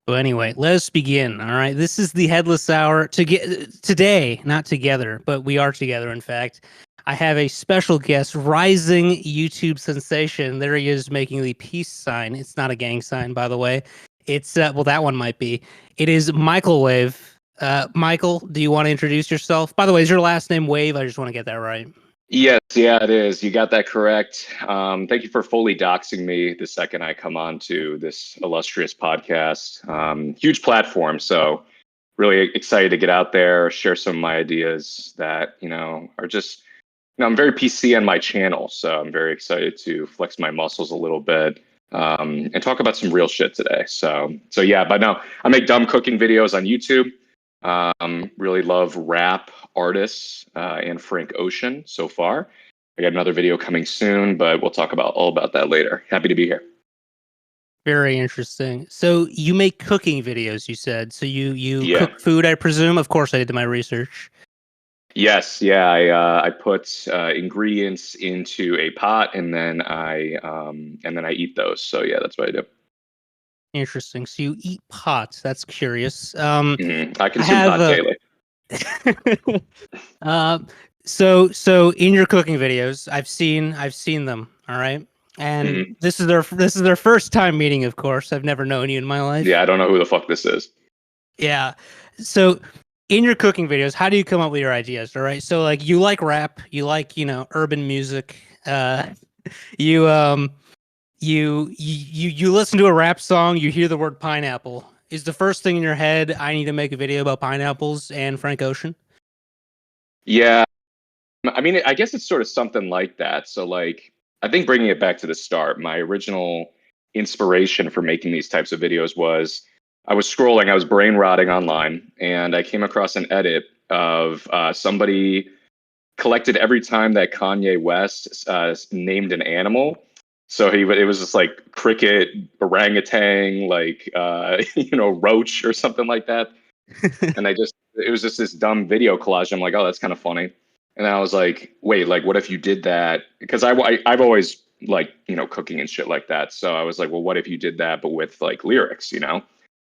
So anyway, let us begin. All right, this is the Headless Hour. Today, not together, but we are together. In fact, I have a special guest, rising YouTube sensation. There he is, making the peace sign. It's not a gang sign, by the way. It's well, that one might be. It is Michaelwave. Michael, do you want to introduce yourself? By the way, is your last name Wave? I just want to get that right. Yes, yeah, it is. You got that correct. Thank you for fully doxing me the second I come on to this illustrious podcast. Huge platform, so really excited to get out there, share some of my ideas that, are just, I'm very PC on my channel, so I'm very excited to flex my muscles a little bit and talk about some real shit today. So yeah, but no, I make dumb cooking videos on YouTube. Really love rap artists and Frank Ocean so far. I got another video coming soon, but we'll talk about all about that later. Happy to be here. Very interesting. So you make cooking videos, you said. So you Yeah. cook food, I presume. Of course, I did my research. Yes, yeah. I put ingredients into a pot and then I eat those. So yeah, that's what I do. Interesting. So you eat pot. That's curious. I consume pot daily. So in your cooking videos, I've seen them. All right, and this is their first time meeting. Of course, I've never known you in my life. Yeah, I don't know who the fuck this is. Yeah. So in your cooking videos, how do you come up with your ideas? All right. So like you like rap, you like urban music. You you listen to a rap song, you hear the word pineapple. Is the first thing in your head, I need to make a video about pineapples and Frank Ocean? Yeah, I mean, I guess it's sort of something like that. So, like, I think bringing it back to the start, my original inspiration for making these types of videos was I was scrolling, I was brain rotting online, and I came across an edit of somebody collected every time that Kanye West named an animal. So it was just like cricket, orangutan, like roach or something like that. And it was just this dumb video collage. I'm like, oh, that's kind of funny. And then I was like, wait, like, what if you did that? Because I've always like, cooking and shit like that. So I was like, well, what if you did that, but with like lyrics,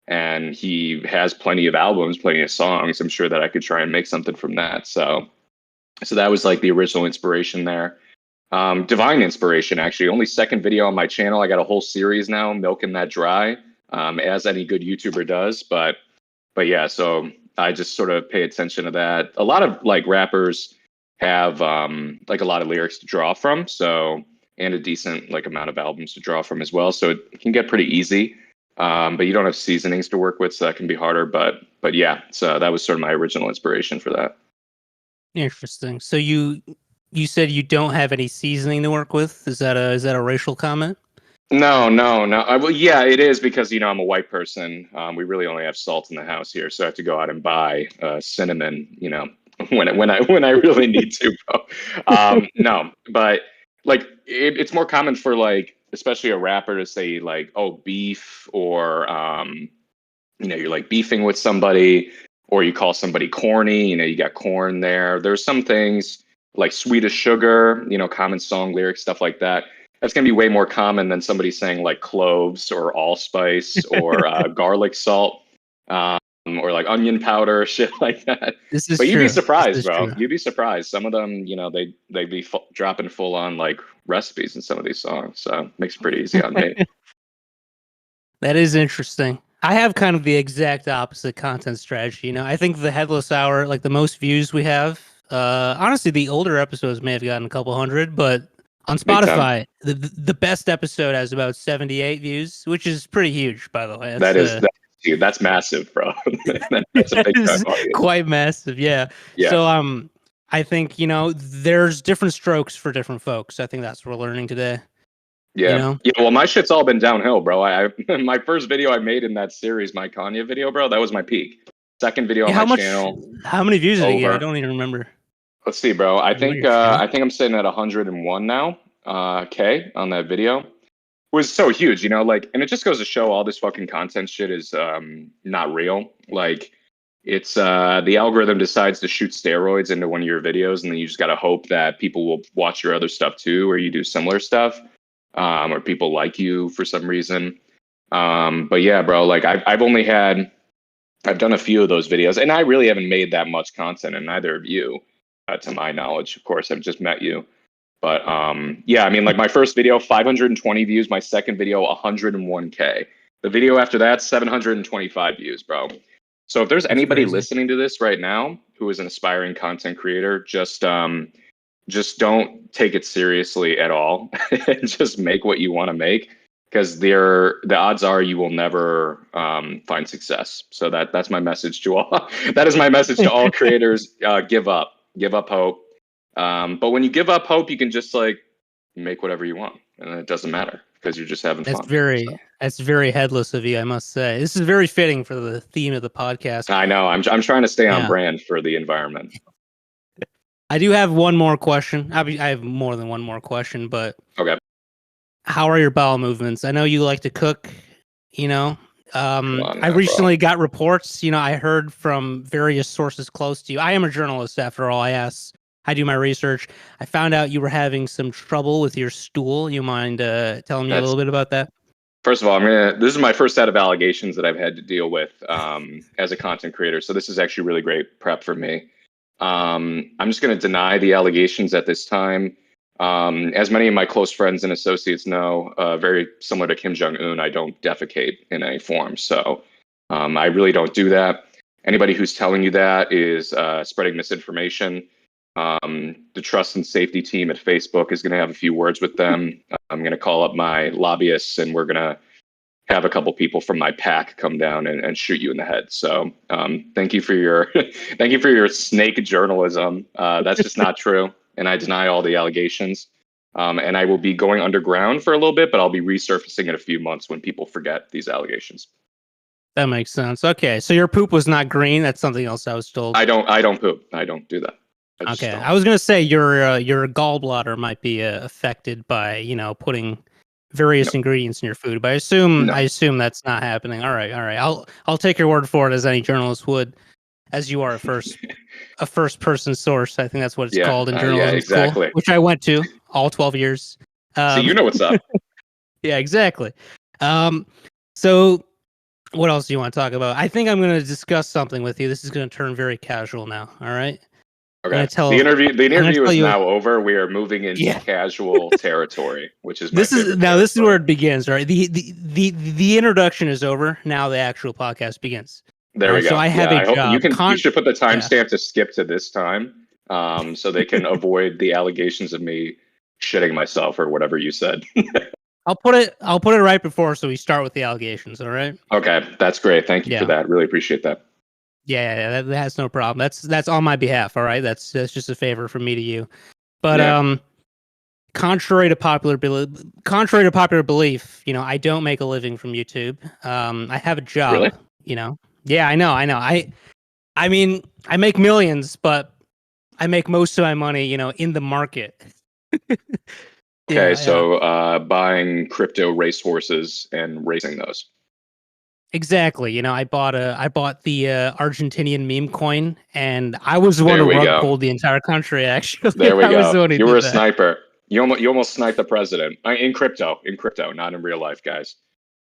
And he has plenty of albums, plenty of songs. I'm sure that I could try and make something from that. So that was like the original inspiration there. Divine inspiration, actually. Only second video on my channel. I got a whole series now, milking that dry, as any good YouTuber does. But yeah, so I just sort of pay attention to that. A lot of like rappers have like a lot of lyrics to draw from, so and a decent like amount of albums to draw from as well. So it can get pretty easy. But you don't have seasonings to work with, so that can be harder. But yeah, so that was sort of my original inspiration for that. Interesting. So you said you don't have any seasoning to work with. Is that a racial comment? No. Well, yeah, it is because I'm a white person. We really only have salt in the house here, so I have to go out and buy cinnamon. When I really need to, bro. No, but like it's more common for like especially a rapper to say like, oh, beef, or you're like beefing with somebody, or you call somebody corny. You got corn there. There's some things like sweet as sugar. Common song lyrics, stuff like that. That's going to be way more common than somebody saying like cloves or allspice or garlic salt, or like onion powder, shit like that. This is But you'd true. be surprised, bro. True. You'd be surprised. Some of them, they'd be dropping full on like recipes in some of these songs. So it makes it pretty easy on me. That is interesting. I have kind of the exact opposite content strategy. I think the Headless Hour, like the most views we have, honestly, the older episodes may have gotten a couple hundred, but on Spotify, the best episode has about 78 views, which is pretty huge, by the way. That's massive, bro. That's a big time audience. Quite massive, yeah. So I think there's different strokes for different folks. I think that's what we're learning today. Yeah. Yeah. Well, my shit's all been downhill, bro. I my first video I made in that series, my Kanye video, bro, that was my peak. Second video on my channel. How many views did it get? I don't even remember. Let's see, bro. I think I'm sitting at 101 now. K on that video. It was so huge, like, and it just goes to show all this fucking content shit is not real. Like, it's the algorithm decides to shoot steroids into one of your videos, and then you just gotta hope that people will watch your other stuff too, or you do similar stuff. Or people like you for some reason. But yeah, bro, like I've done a few of those videos, and I really haven't made that much content, and neither of you, to my knowledge. Of course, I've just met you. But yeah, I mean, like my first video, 520 views. My second video, 101K. The video after that, 725 views, bro. So if there's That's anybody crazy. listening to this right now who is an aspiring content creator, just don't take it seriously at all. Just make what you want to make, because the odds are you will never find success. So that's my message to all. That is my message to all creators. Give up hope. But when you give up hope, you can just like make whatever you want, and it doesn't matter because you're just having That's fun. very So that's very headless of you, I must say. This is very fitting for the theme of the podcast. I know I'm trying to stay on Yeah. brand for the environment. I do have one more question. I have more than one more question, but Okay. how are your bowel movements? I know you like to cook, you know. Come on I now, bro. recently got reports, I heard from various sources close to you. I am a journalist after all. I do my research. I found out you were having some trouble with your stool. You mind telling me a That's little bit about that? First of all, this is my first set of allegations that I've had to deal with as a content creator. So this is actually really great prep for me. I'm just going to deny the allegations at this time. As many of my close friends and associates know, very similar to Kim Jong-un, I don't defecate in any form. So I really don't do that. Anybody who's telling you that is spreading misinformation. The trust and safety team at Facebook is going to have a few words with them. I'm going to call up my lobbyists, and we're going to have a couple people from my pack come down and shoot you in the head. So thank you for your thank you for your snake journalism. That's just not true, and I deny all the allegations. And I will be going underground for a little bit, but I'll be resurfacing in a few months when people forget these allegations. That makes sense. Okay, so your poop was not green. That's something else I was told. I don't poop. I don't do that. I just Okay, don't. I was gonna say your gallbladder might be affected by putting No, various ingredients in your food, but I no. assume that's not happening. All right, all right. I'll take your word for it, as any journalist would, as you are a first person source. I think that's what it's called in Yeah, journalism school, exactly. which I went to all 12 years. See, Um, you know what's up. yeah, exactly. Um, so what else do you want to talk about? I think I'm going to discuss something with you. This is going to turn very casual now. All right. I'm Okay. going to tell. The I'm going to interview tell is you. now over. We are moving into Yeah. casual territory, which is my favorite This is where territory. it begins, right? The introduction is over. Now the actual podcast begins. All There we right. So go. I have Yeah, a I hope job. you should put the Yeah. timestamp to skip to this time, so they can avoid the allegations of me shitting myself or whatever you said. I'll put it right before, so we start with the allegations. All right. Okay, that's great. Thank you for Yeah. that. Really appreciate that. That's no problem. That's on my behalf. All right. That's just a favor from me to you. But Yeah. contrary to popular belief, I don't make a living from YouTube. I have a Really? job. Yeah, I know. I mean, I make millions, but I make most of my money, in the market. Okay, Yeah. so buying crypto racehorses and racing those. Exactly. I bought the Argentinian meme coin, and I was the one There who we rug go. pulled the entire country. Actually, There we I was go. the one who You were did a that. sniper. You almost sniped the president in crypto, not in real life, guys.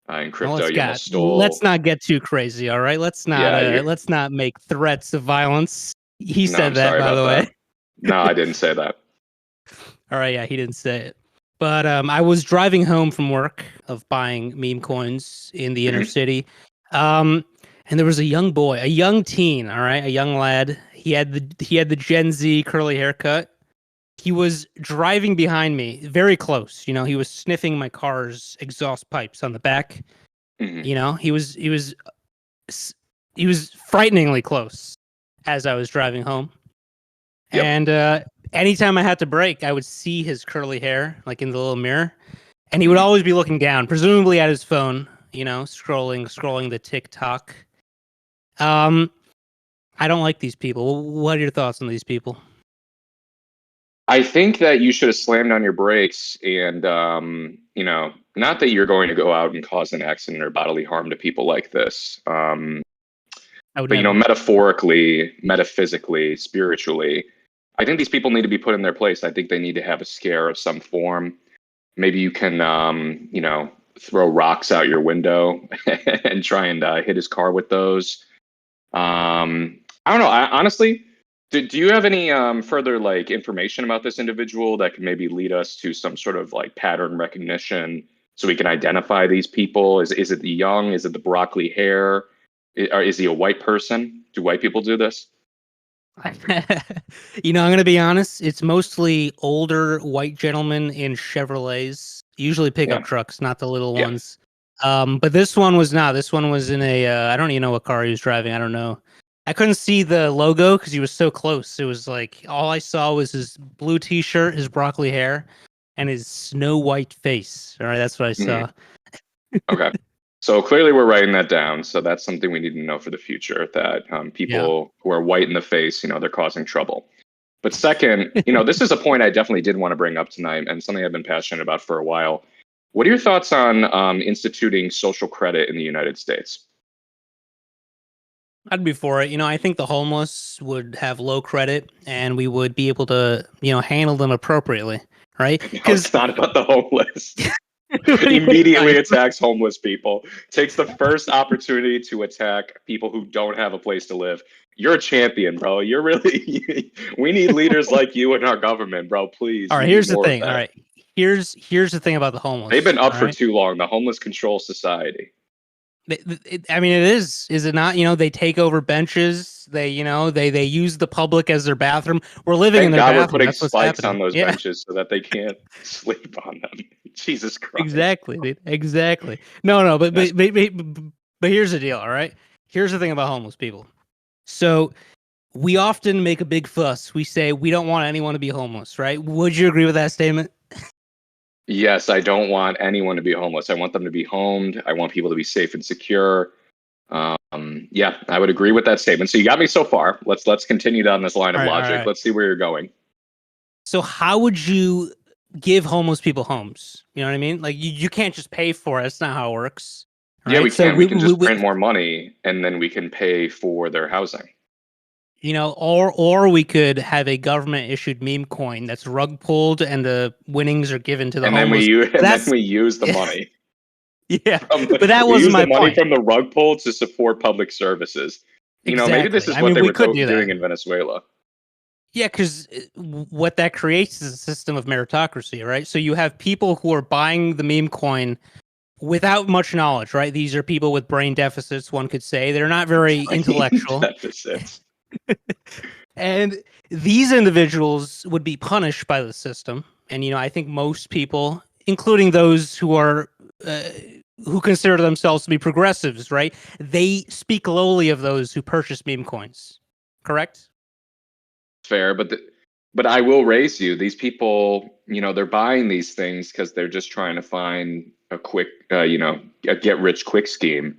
In Now crypto, you almost stole. let's not get too crazy, all right? Yeah, you. Let's not make threats of violence. He No, said I'm that, sorry by about the that. way. No, I didn't say that. All right, yeah, he didn't say it. But I was driving home from work of buying meme coins in the inner Mhm. city. And there was a young boy, a young teen, all right, a young lad. He had the Gen Z curly haircut. He was driving behind me, very close. He was sniffing my car's exhaust pipes on the back. Mhm. He was frighteningly close as I was driving home. Yep. And anytime I had to brake, I would see his curly hair like in the little mirror, and he would Mhm. always be looking down, presumably at his phone, scrolling the TikTok. Um, I don't like these people. What are your thoughts on these people? I think that you should have slammed on your brakes and, not that you're going to go out and cause an accident or bodily harm to people like this. I would But, never. metaphorically, metaphysically, spiritually, I think these people need to be put in their place. I think they need to have a scare of some form. Maybe you can, throw rocks out your window and try and hit his car with those. I don't know. Honestly, do you have any further like information about this individual that could maybe lead us to some sort of like pattern recognition so we can identify these people? Is it the young? Is it the broccoli hair? Or is he a white person? Do white people do this? I'm going to be honest. It's mostly older white gentlemen in Chevrolets, usually pickup Yeah. trucks, not the little Yeah. ones. But this one was not. This one was in a. I don't even know what car he was driving. I don't know. I couldn't see the logo because he was so close. It was like all I saw was his blue T-shirt, his broccoli hair, and his snow white face. All right, that's what I saw. Okay. So clearly we're writing that down. So that's something we need to know for the future, that people who are white in the face, they're causing trouble. But second, this is a point I definitely did want to bring up tonight and something I've been passionate about for a while. What are your thoughts on instituting social credit in the United States? I'd be for it. I think the homeless would have low credit, and we would be able to, handle them appropriately, right? No, it's not about the homeless. Immediately attacks homeless people, takes the first opportunity to attack people who don't have a place to live. You're a champion, bro. You're really we need leaders like you in our government, bro. Please. All right, here's the thing. All right. Here's the thing about the homeless. They've been up for right? too long. The homeless control society. I mean, it is. Is it not? They take over benches. They use the public as their bathroom. We're living in their bathroom. We're putting That's what's spikes happening. on those benches so that they can't sleep on them. Jesus Christ. Exactly, dude. Exactly. No, but here's the deal. All right. Here's the thing about homeless people. So we often make a big fuss. We say we don't want anyone to be homeless, right? Would you agree with that statement? Yes, I don't want anyone to be homeless. I want them to be homed. I want people to be safe and secure. Yeah, I would agree with that statement. So you got me so far. Let's continue down this line of logic. Right. Let's see where you're going. So how would you give homeless people homes? You know what I mean? Like you can't just pay for it. That's not how it works. Right? Yeah, we can. We can just print more money, and then we can pay for their housing. Or we could have a government issued meme coin that's rug pulled and the winnings are given to the homeless. Then we use the money. Yeah, but that wasn't my point. We use the money from the rug pull to support public services. Maybe this is what they were doing in Venezuela. Yeah, because what that creates is a system of meritocracy, right? So you have people who are buying the meme coin without much knowledge, right? These are people with brain deficits, one could say. They're not very intellectual. Deficits. And these individuals would be punished by the system. And, I think most people, including those who are who consider themselves to be progressives, right? They speak lowly of those who purchase meme coins. Correct? Fair, but I will raise you. These people, they're buying these things because they're just trying to find a quick, a get rich quick scheme.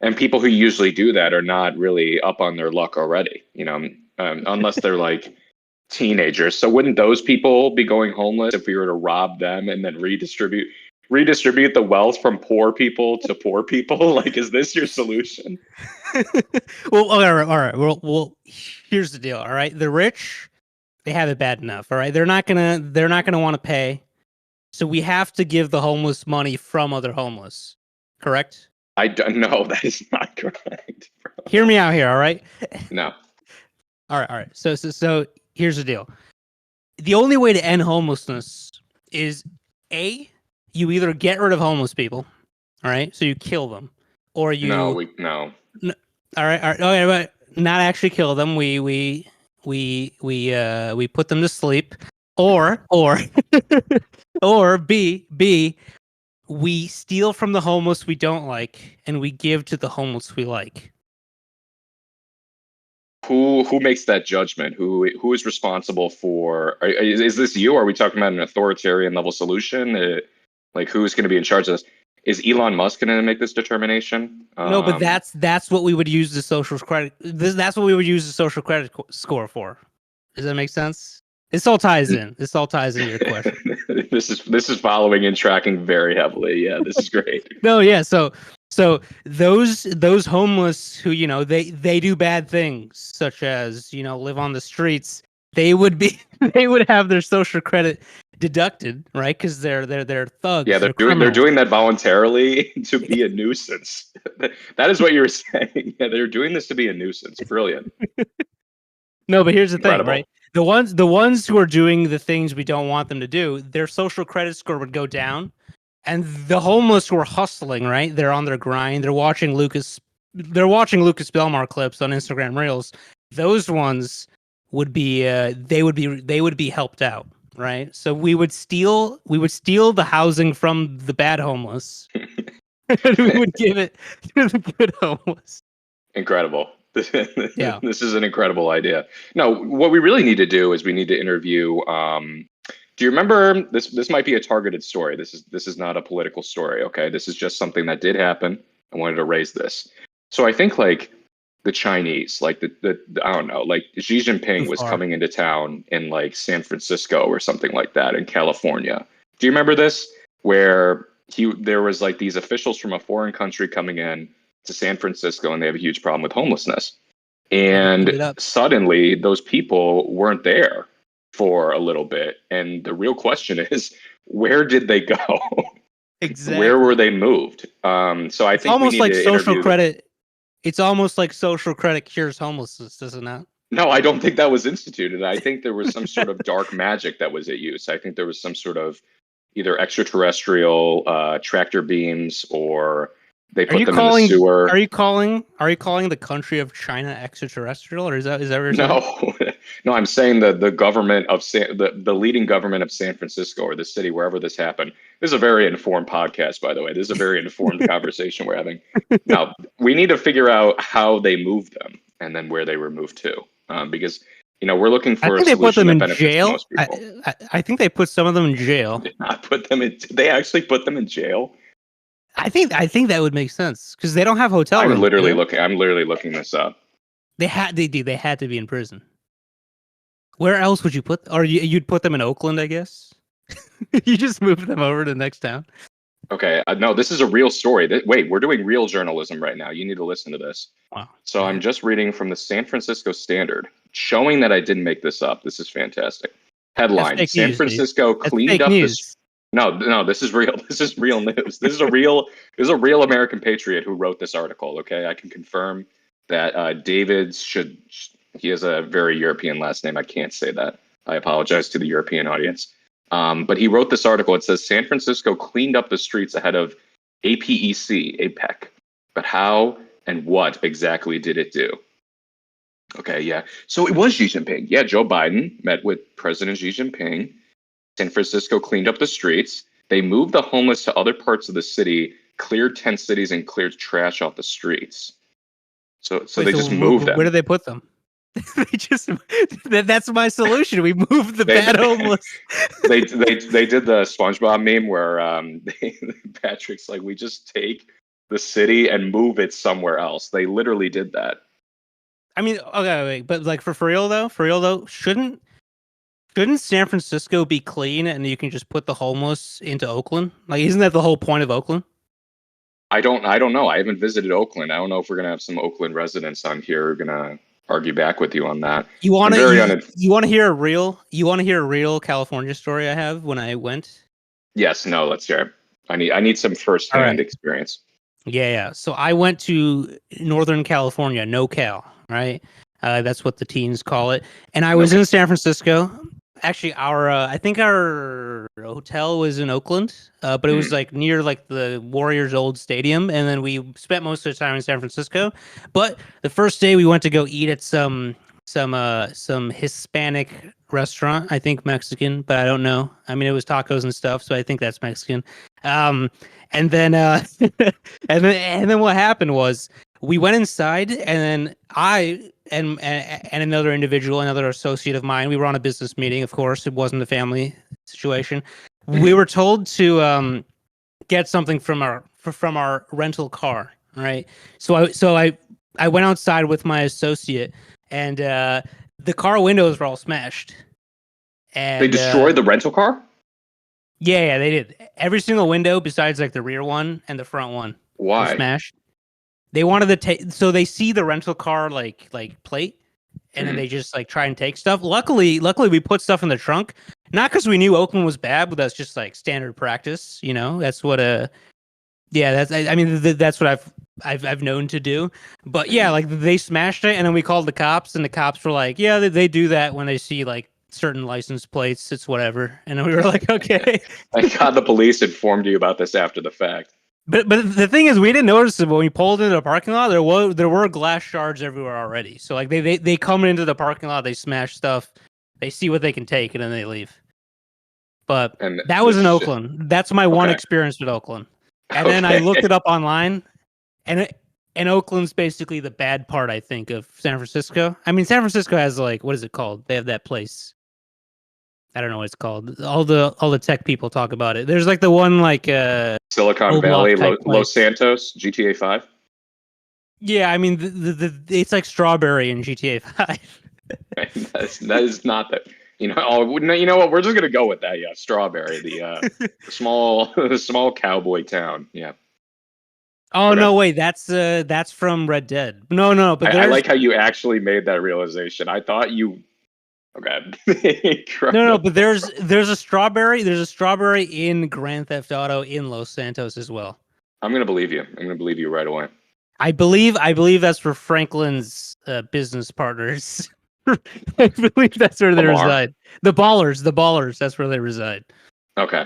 And people who usually do that are not really up on their luck already, unless they're like teenagers. So wouldn't those people be going homeless if we were to rob them and then redistribute the wealth from poor people to poor people? Like, is this your solution? Well, all right. Well, here's the deal. All right, the rich, they have it bad enough. All right, they're not gonna want to pay. So we have to give the homeless money from other homeless. Correct? I don't know. That is not correct, bro. Hear me out here, all right? No. All right. So here's the deal. The only way to end homelessness is A, you either get rid of homeless people, all right? So you kill them, or you No. All right. Okay, but not actually kill them. We put them to sleep, or or B, we steal from the homeless we don't like, and we give to the homeless we like. Who makes that judgment? Who is responsible for? Is this you? Are we talking about an authoritarian level solution? Like, who's going to be in charge of this? Is Elon Musk going to make this determination? No, but that's what we would use the social credit. That's what we would use the social credit score for. Does that make sense? This all ties in. This all ties into your question. This is following and tracking very heavily. Yeah, this is great. No, yeah. So those homeless who they do bad things, such as live on the streets. They would have their social credit deducted, right? Because they're Yeah, thugs, they're they're criminals. doing that voluntarily to be a nuisance. That is what you were saying. Yeah, they're doing this to be a nuisance. Brilliant. No, but here's the thing, Incredible. right? The ones who are doing the things we don't want them to do, their social credit score would go down. And the homeless who are hustling, right? They're on their grind. They're watching Lucas Belmar clips on Instagram Reels. Those ones would be they would be helped out, right? So we would steal the housing from the bad homeless, and we would give it to the good homeless. Incredible. Yeah. This is an incredible idea. No, what we really need to do is we need to interview. Do you remember this? This might be a targeted story. This is not a political story. Okay, this is just something that did happen. I wanted to raise this. So I think like the Chinese, like the I don't know, like Xi Too Jinping was far. coming into town in like San Francisco or something like that in California. Do you remember this? Where there was like these officials from a foreign country coming in to San Francisco and they have a huge problem with homelessness. Had to clean And it up. suddenly those people weren't there for a little bit. And the real question is, where did they go? Where were Exactly. they moved? So I It's think we almost need like to social interview them. credit. It's almost like social credit cures homelessness, does it not? No, I don't think that was instituted. I think there was some sort of dark magic that was at use. I think there was some sort of either extraterrestrial tractor beams or they Are put you them in the calling? sewer. Are you calling the country of China extraterrestrial, or is that what you're saying? No, no, I'm saying that the government of the leading government of San Francisco or the city, wherever this happened. This is a very informed podcast, by the way. This is a very informed conversation we're having. Now, we need to figure out how they moved them and then where they were moved to, because we're looking I for a think they put solution them that in benefits jail. most people. I think they put some of them in jail. Did not put them in. Did they actually put them in jail? I think that would make sense because they don't have hotel rooms, do they? I'm literally looking this up. They had to be in prison. Where else would you put? Or you'd put them in Oakland, I guess. You just move them over to the next town. Okay, no, this is a real story. Wait, we're doing real journalism right now. You need to listen to this. Wow. So All I'm right. just reading from the San Francisco Standard, showing that I didn't make this up. This is fantastic. That's Headline: fake San news, dude. Francisco That's cleaned fake up this. news. No, no, this is real. This is real news. This is a real American patriot who wrote this article. Okay, I can confirm that David should. He has a very European last name. I can't say that. I apologize to the European audience. But he wrote this article. It says San Francisco cleaned up the streets ahead of APEC. But how and what exactly did it do? Okay, yeah. So it was Xi Jinping. Yeah, Joe Biden met with President Xi Jinping. San Francisco cleaned up the streets. They moved the homeless to other parts of the city, cleared tent cities, and cleared trash off the streets. So Wait, they so just moved where them. did they put them? They just that's my solution. We move the They bad homeless. they did the SpongeBob meme where Patrick's like, we just take the city and move it somewhere else. They literally did that. I mean, okay, wait, but like for real though, shouldn't San Francisco be clean and you can just put the homeless into Oakland? Like, isn't that the whole point of Oakland? I don't know. I haven't visited Oakland. I don't know if we're gonna have some Oakland residents on here who are gonna argue back with you on that. You I'm want to very you un. you want to hear a real California story I have when I went? Yes, no, let's hear it. I need some All firsthand right. experience. Yeah, yeah. So I went to Northern California, NoCal, right? That's what the teens call it. And I was Okay. in San Francisco. Actually, I think our hotel was in Oakland, but it was Hmm. like near like the Warriors' old stadium. And then we spent most of the time in San Francisco. But the first day we went to go eat at some Hispanic restaurant. I think Mexican, but I don't know. I mean, it was tacos and stuff, so I think that's Mexican. And then and then what happened was we went inside, and then I and another individual, another associate of mine, we were on a business meeting. Of course, it wasn't a family situation. We Hmm. were told to get something from our rental car, right? So I went outside with my associate, and the car windows were all smashed. They And destroyed the rental car? yeah, they did. Every single window besides like the rear one and the front one were Why? smashed. They wanted to take, so they see the rental car like plate, and then Hmm. they just like try and take stuff. Luckily we put stuff in the trunk, Not because we knew Oakland was bad, but that's just like standard practice. That's what yeah, that's I mean that's what I've known to do. But yeah, like they smashed it, and then we called the cops, and the cops were like, yeah, they do that when they see like certain license plates. It's whatever, and then we were like, okay. Thank God the police informed you about this after the fact. But the thing is, we didn't notice it when we pulled into the parking lot. There were glass shards everywhere already. So like they come into the parking lot, they smash stuff, they see what they can take, and then they leave. But And that was in Oakland. That's my one experience with Oakland. And then I looked it up online, and Oakland's basically the bad part, I think, of San Francisco. I mean, San Francisco has like, what is it called? They have that place. I don't know what it's called. All the tech people talk about it. There's like the one like Silicon Valley, Los Santos, GTA 5. Yeah, I mean it's like Strawberry in GTA 5. that is not that. You know what? We're just gonna go with that. Yeah, Strawberry, the small cowboy town. Yeah. Oh no, wait, that's from Red Dead. No, but I like how you actually made that realization. I thought you. Okay. No, but there's a strawberry. There's a strawberry in Grand Theft Auto in Los Santos as well. I'm gonna believe you. I'm gonna believe you right away. I believe that's where Franklin's business partners. I believe that's where they reside. The ballers. That's where they reside. Okay.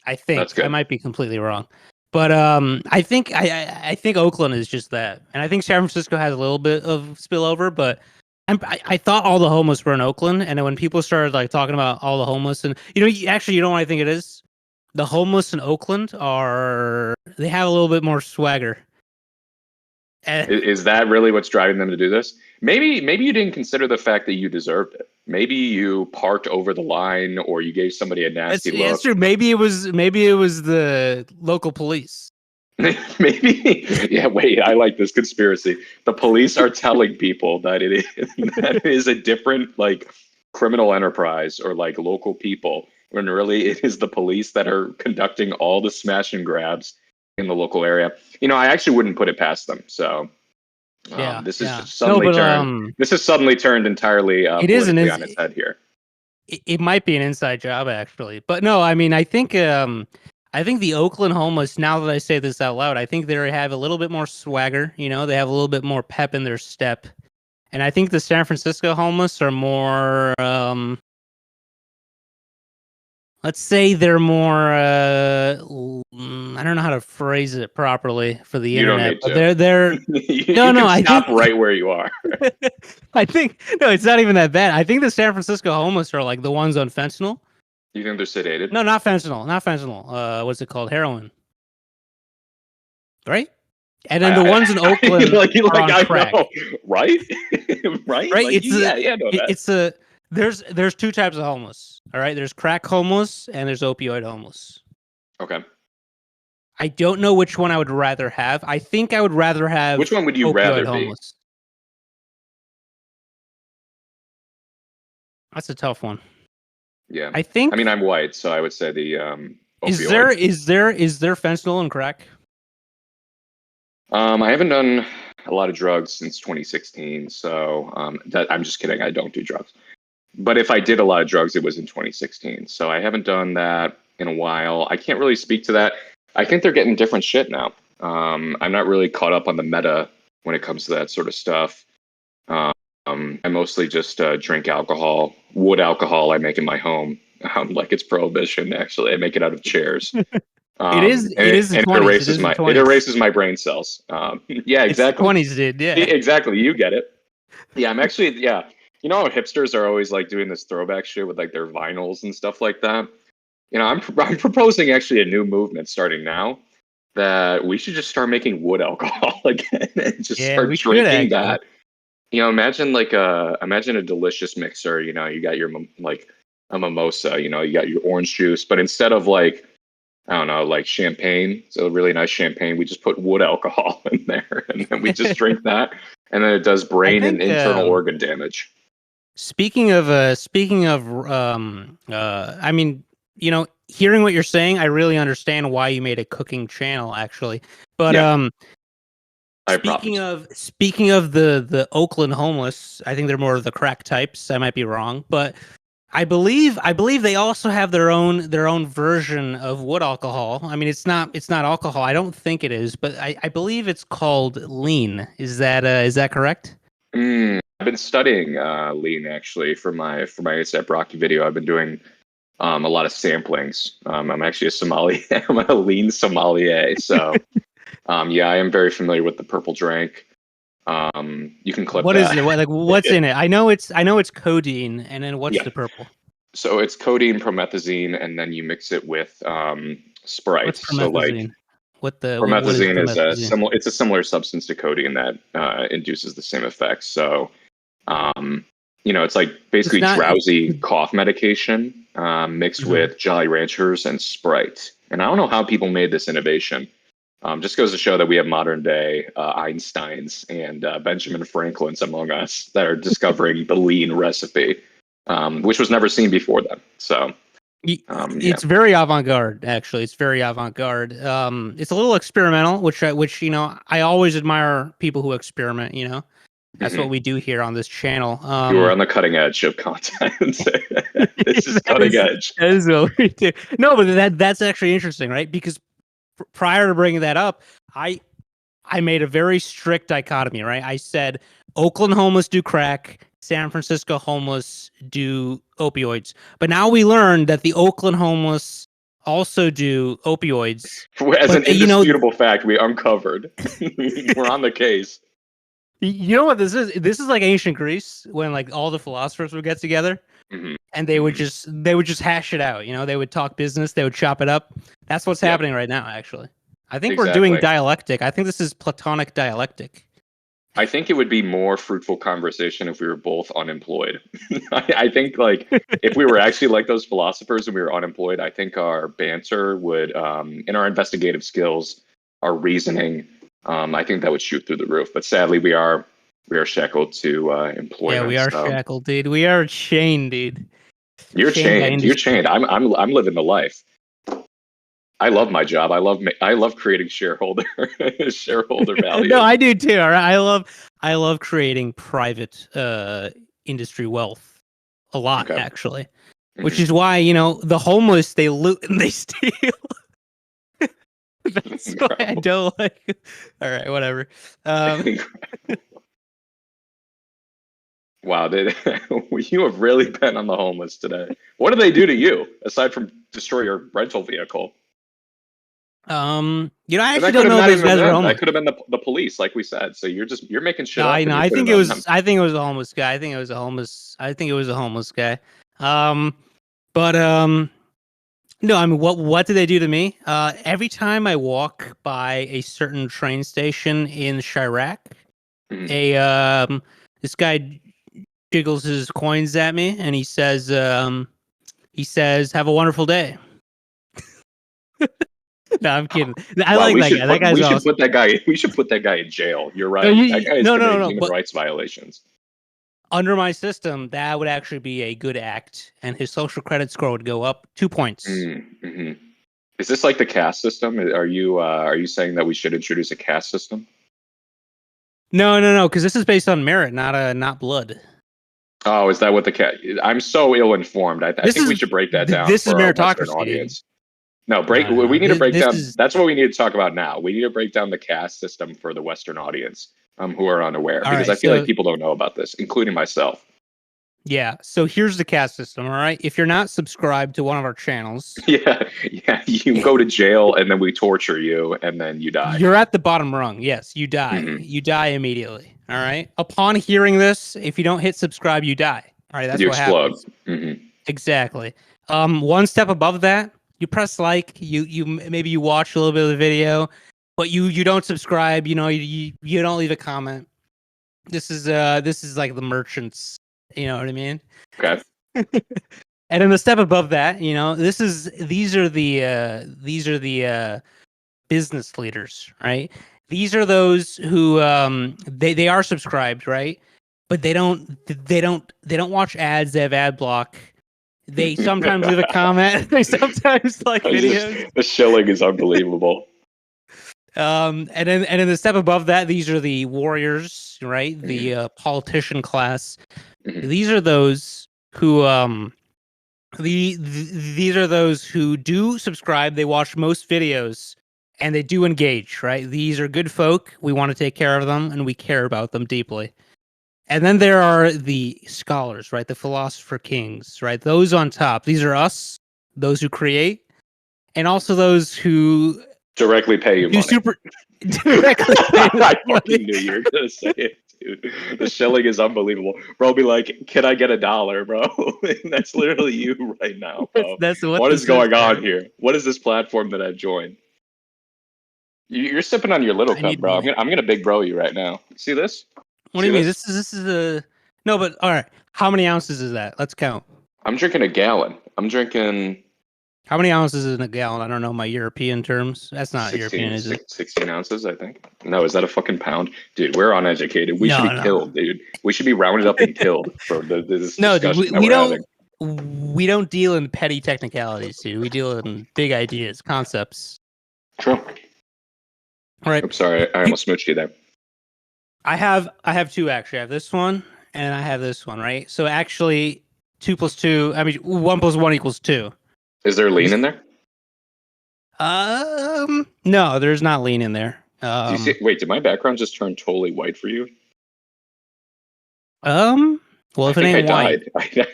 I think that's good. I might be completely wrong, but I think I think Oakland is just that, and I think San Francisco has a little bit of spillover, but. I thought all the homeless were in Oakland, and then when people started like talking about all the homeless, and actually, you know what I think it is? The homeless in Oakland they have a little bit more swagger. Is that really what's driving them to do this? Maybe you didn't consider the fact that you deserved it. Maybe you parked over the line, or you gave somebody a nasty look. That's true. Maybe it was the local police. Maybe, yeah. Wait, I like this conspiracy. The police are telling people that that is a different like criminal enterprise or like local people, when really it is the police that are conducting all the smash and grabs in the local area. I actually wouldn't put it past them. So, this has suddenly turned entirely politically on its head here. It might be an inside job actually, but no, I mean, I think the Oakland homeless, now that I say this out loud, I think they have a little bit more swagger. They have a little bit more pep in their step. And I think the San Francisco homeless are more, let's say they're more, I don't know how to phrase it properly for the internet. You don't need to. They're I stop right where you are. I think, no, it's not even that bad. I think the San Francisco homeless are like the ones on fentanyl. You think they're sedated? No, not fentanyl. What's it called? Heroin. Right? And then the ones in Oakland are on crack. Know. Right? Right? Right? Like, there's two types of homeless. All right? There's crack homeless and there's opioid homeless. Okay. I don't know which one I would rather have. I think I would rather have Which one would you rather homeless. That's a tough one. Yeah, I think. I mean, I'm white, so I would say the opioid. Is there fentanyl and crack? I haven't done a lot of drugs since 2016, so that I'm just kidding. I don't do drugs, but if I did a lot of drugs, it was in 2016. So I haven't done that in a while. I can't really speak to that. I think they're getting different shit now. I'm not really caught up on the meta when it comes to that sort of stuff. I mostly just drink alcohol, wood alcohol I make in my home. Like it's prohibition, actually. I make it out of chairs. It erases my brain cells. Yeah, exactly. It's 20s, dude. Yeah, exactly. You get it. Yeah, I'm actually, yeah. You know how hipsters are always like doing this throwback shit with like their vinyls and stuff like that? I'm proposing actually a new movement starting now, that we should just start making wood alcohol again and just start drinking that. Imagine a delicious mixer. You got your like a mimosa. You got your orange juice, but instead of like, I don't know, like champagne, so really nice champagne, we just put wood alcohol in there, and then we just drink that, and then it does brain and internal organ damage. Speaking of, I mean, hearing what you're saying, I really understand why you made a cooking channel, actually. But speaking of the Oakland homeless, I think they're more of the crack types. I might be wrong, but I believe they also have their own version of wood alcohol. I mean, it's not alcohol. I don't think it is, but I believe it's called lean. Is that correct? I've been studying lean actually for my ASAP Rocky video. I've been doing a lot of samplings. I'm actually a sommelier. I'm a lean sommelier. So yeah, I am very familiar with the purple drink. You can clip What is that. it? What's in it? I know it's codeine, and then what's Yeah. the purple? So it's codeine, promethazine, and then you mix it with Sprite. What's So like promethazine? What is promethazine is a promethazine? similar. It's a similar substance to codeine that induces the same effects. So um, it's like It's basically not. drowsy cough medication mixed Mhm. with Jolly Ranchers and Sprite. And I don't know how people made this innovation. Just goes to show that we have modern day Einsteins and Benjamin Franklins among us that are discovering the lean recipe, which was never seen before them. So, yeah. It's very avant-garde, actually. It's very avant-garde. It's a little experimental, which I always admire people who experiment. That's what Mhm. we do here on this channel. You are on the cutting edge of content. This is That cutting is edge. that is what we do. No, but that's actually interesting, right? Because prior to bringing that up, I made a very strict dichotomy, right? I said Oakland homeless do crack, San Francisco homeless do opioids. But now we learned that the Oakland homeless also do opioids. As an But indisputable fact, we uncovered. We're on the case. you know what this is? This is like ancient Greece when like all the philosophers would get together Mhm. and they would Mhm. just hash it out. They would talk business, they would chop it up. That's what's Yep, happening right now, actually. I think we're doing exactly. dialectic. I think this is Platonic dialectic. I think it would be more fruitful conversation if we were both unemployed. I think like if we were actually like those philosophers and we were unemployed, I think our banter would, and our investigative skills, our reasoning, I think that would shoot through the roof. But sadly, we are shackled to Yeah, we employment. are So shackled, dude. We are chained, dude. you're Chained by chained. You're industry. chained. I'm living the life. I love my job. I love creating shareholder No, value. I do too. All right. I love creating private industry wealth a lot, Okay. actually. Which Mhm. is why, the homeless they loot and they steal. That's why I Incredible. don't like. All right, whatever. Um, Wow, you have really been on the homeless today. What do they do to you aside from destroy your rental vehicle? I And actually that could don't have know if not those even been guys are them. That homeless. could have been the police, like we said. So you're making shit No, up I and know. you're I putting think it it on was. them. I think it was a homeless guy. I think it was a homeless guy. Um, but no, I mean, what do they do to me? Every time I walk by a certain train station in Chirac, Mhm. a this guy jiggles his coins at me, and he says, "Have a wonderful day." No, I'm kidding. I Wow, like we that should guy. That put guy's we should awesome. put that guy we should put that guy in jail. You're No, right. That guy is no, no, no, committing no. human But rights violations. under my system, that would actually be a good act, and his social credit score would go up 2 points. Mm-hmm. Is this like the caste system? Are you saying that we should introduce a caste system? No, no, no, because this is based on merit, not blood. Oh, is that what the cat? I'm so ill informed. I This think we is should break that down this is for our Western meritocracy, dude. audience. No, break. No, no, We no. need to break This down. is That's what we need to talk about now. We need to break down the caste system for the Western audience, who are unaware, all because right. I feel like So people don't know about this, including myself. yeah. So here's the caste system. All right. If you're not subscribed to one of our channels, Yeah, yeah. You go to jail, and then we torture you, and then you die. you're at the bottom rung. Yes, you die. Hmm. You die immediately. All right. Upon hearing this, if you don't hit subscribe, you die. All right. That's You what explode. happens. Hmm. Exactly. One step above that, you press like. Maybe you watch a little bit of the video, but you don't subscribe. You don't leave a comment. This is like the merchants. You know what I mean? Okay. And then the step above that, these are the business leaders, right? These are those who they are subscribed, right? But they don't watch ads. They have ad block. They sometimes leave a comment. They sometimes like videos. The shilling is unbelievable. And then the step above that, these are the warriors, right? Hmm. The politician class. Hmm. These are those who These are those who do subscribe. They watch most videos, and they do engage. Right? These are good folk. We want to take care of them, and we care about them deeply. And then there are the scholars, right? The philosopher kings, right? Those on top. These are us, those who create, and also those who Directly pay you do money. directly pay I money. fucking knew you were gonna say it, dude. The shilling is unbelievable. Bro, will be like, can I get $1, bro? That's literally you right now, bro. That's what What this is going on right? here? What is this platform that I've joined? You're sipping on your little I cup, need bro. money. I'm gonna big bro you right now. See this? What do See you mean? this? This is a no, but all right. How many ounces is that? Let's count. I'm drinking a gallon. I'm drinking How many ounces is in a gallon? I don't know my European terms. That's not European, 16, is it? 16 ounces, I think. No, is that a fucking pound? Dude, we're uneducated. We should No, be no, killed, dude. We should be rounded up and killed for this no, dude. discussion that we're having. We don't deal in petty technicalities, dude. We deal in big ideas, concepts. True. All right. I'm sorry, I almost smooched you there. I have two actually. I have this one and I have this one, right? So actually 2 + 2, I mean 1 + 1 = 2. Is there lean in there? No, there's not lean in there. Do you see? Wait, did my background just turn totally white for you? Well, I if it think I ain't white, died.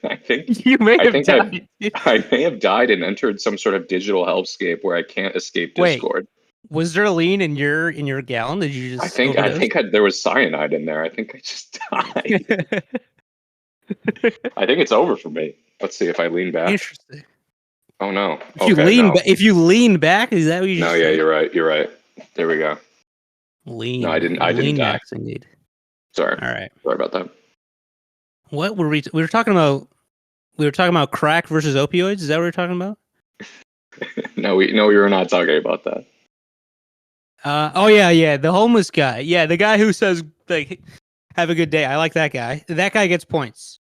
I think you may I have think died. I may have died and entered some sort of digital hellscape where I can't escape Wait, Discord. was there lean in your gallon? Did you just overdose? There was cyanide in there. I think I just died. I think it's over for me. Let's see if I lean back. Interesting. Oh no. If you lean back, is that what you No, just yeah, said? you're right. You're right. There we go. Lean. No, I didn't die. Max indeed. Sorry. All right. Sorry about that. What were we were talking about? We were talking about crack versus opioids. Is that what we were talking about? No, we were not talking about that. Oh yeah, the homeless guy. Yeah, the guy who says like, "Have a good day." I like that guy. That guy gets points.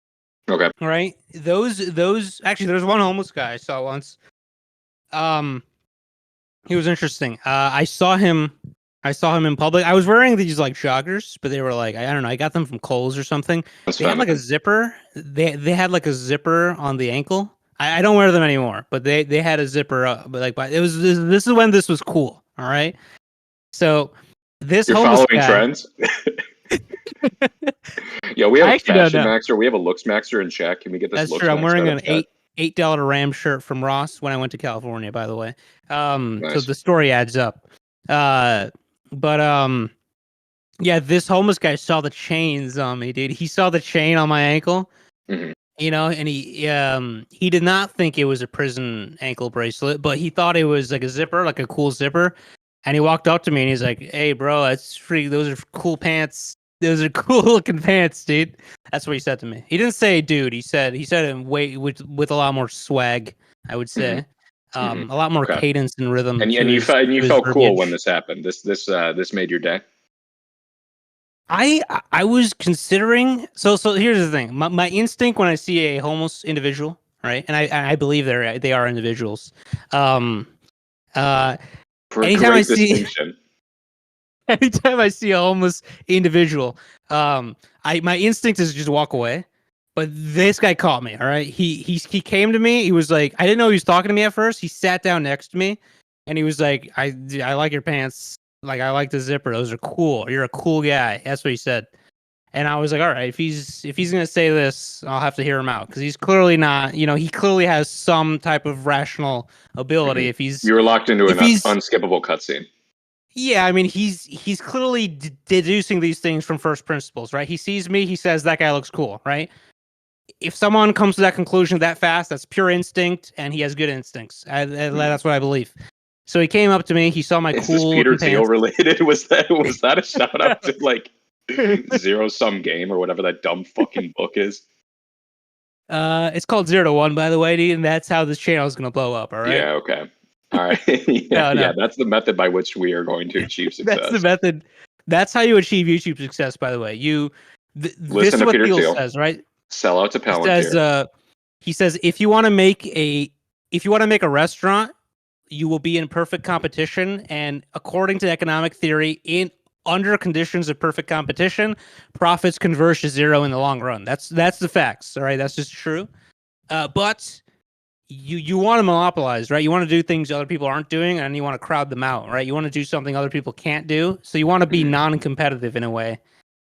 Okay. All right. Those actually, there's one homeless guy I saw once. He was interesting. I saw him in public. I was wearing these like joggers, but they were like I don't know. I got them from Kohl's or something. That's They had like a zipper. They had like a zipper on the ankle. I don't wear them anymore, but they had a zipper up. But like, it was this is when this was cool. All right. So this You're homeless following guy. trends. Yeah, we have a actually don't fashion know. maxer. We have a looks maxer in chat. Can we get this That's looks true. I'm maxer wearing out of an chat? $8 Ram shirt from Ross when I went to California, by the way. So Nice. the story adds up. Yeah, this homeless guy saw the chains on me, dude. He saw the chain on my ankle. Mhm. You know, and he did not think it was a prison ankle bracelet, but he thought it was like a zipper, like a cool zipper. And he walked up to me and he's like, "Hey, bro, that's free. Those are cool pants. Those are cool looking pants, dude." That's what he said to me. He didn't say, "Dude." He said it with a lot more swag. I would say, a lot more Okay. cadence and rhythm. And to you his, felt to his cool verbiage. when this happened. This made your day. I was considering. So here's the thing. My instinct when I see a homeless individual, right, and I believe they are individuals. For a Anytime I great see distinction. anytime I see a homeless individual, my instinct is to just walk away. But this guy caught me. All right, he came to me. He was like, I didn't know he was talking to me at first. He sat down next to me, and he was like, I like your pants. Like, I like the zipper. Those are cool. You're a cool guy. That's what he said. And I was like, all right, if he's gonna say this, I'll have to hear him out because he's clearly not. You know, he clearly has some type of rational ability. If You were locked into an he's unskippable cutscene. yeah, I mean, he's clearly deducing these things from first principles, right? He sees me, he says that guy looks cool, right? If someone comes to that conclusion that fast, that's pure instinct, and he has good instincts. That's what I believe. So he came up to me, he saw my Is cool this Peter looking Thiel pants. related? Was that a shout out to like Zero Sum Game or whatever that dumb fucking book is? It's called 0 to 1, by the way, dude, and that's how this channel is gonna blow up. All right. Yeah. Okay. All right. Yeah. No. Yeah. That's the method by which we are going to achieve success. That's the method. That's how you achieve YouTube success. By the way, this Listen is to what Peter Thiel Thiel. says, right? Sell out to Palantir. He says if you want to make a restaurant, you will be in perfect competition, and according to economic theory, under conditions of perfect competition, profits converge to zero in the long run. That's the facts. All right, that's just true. But you want to monopolize, right? You want to do things other people aren't doing, and you want to crowd them out, right? You want to do something other people can't do. So you want to be non-competitive in a way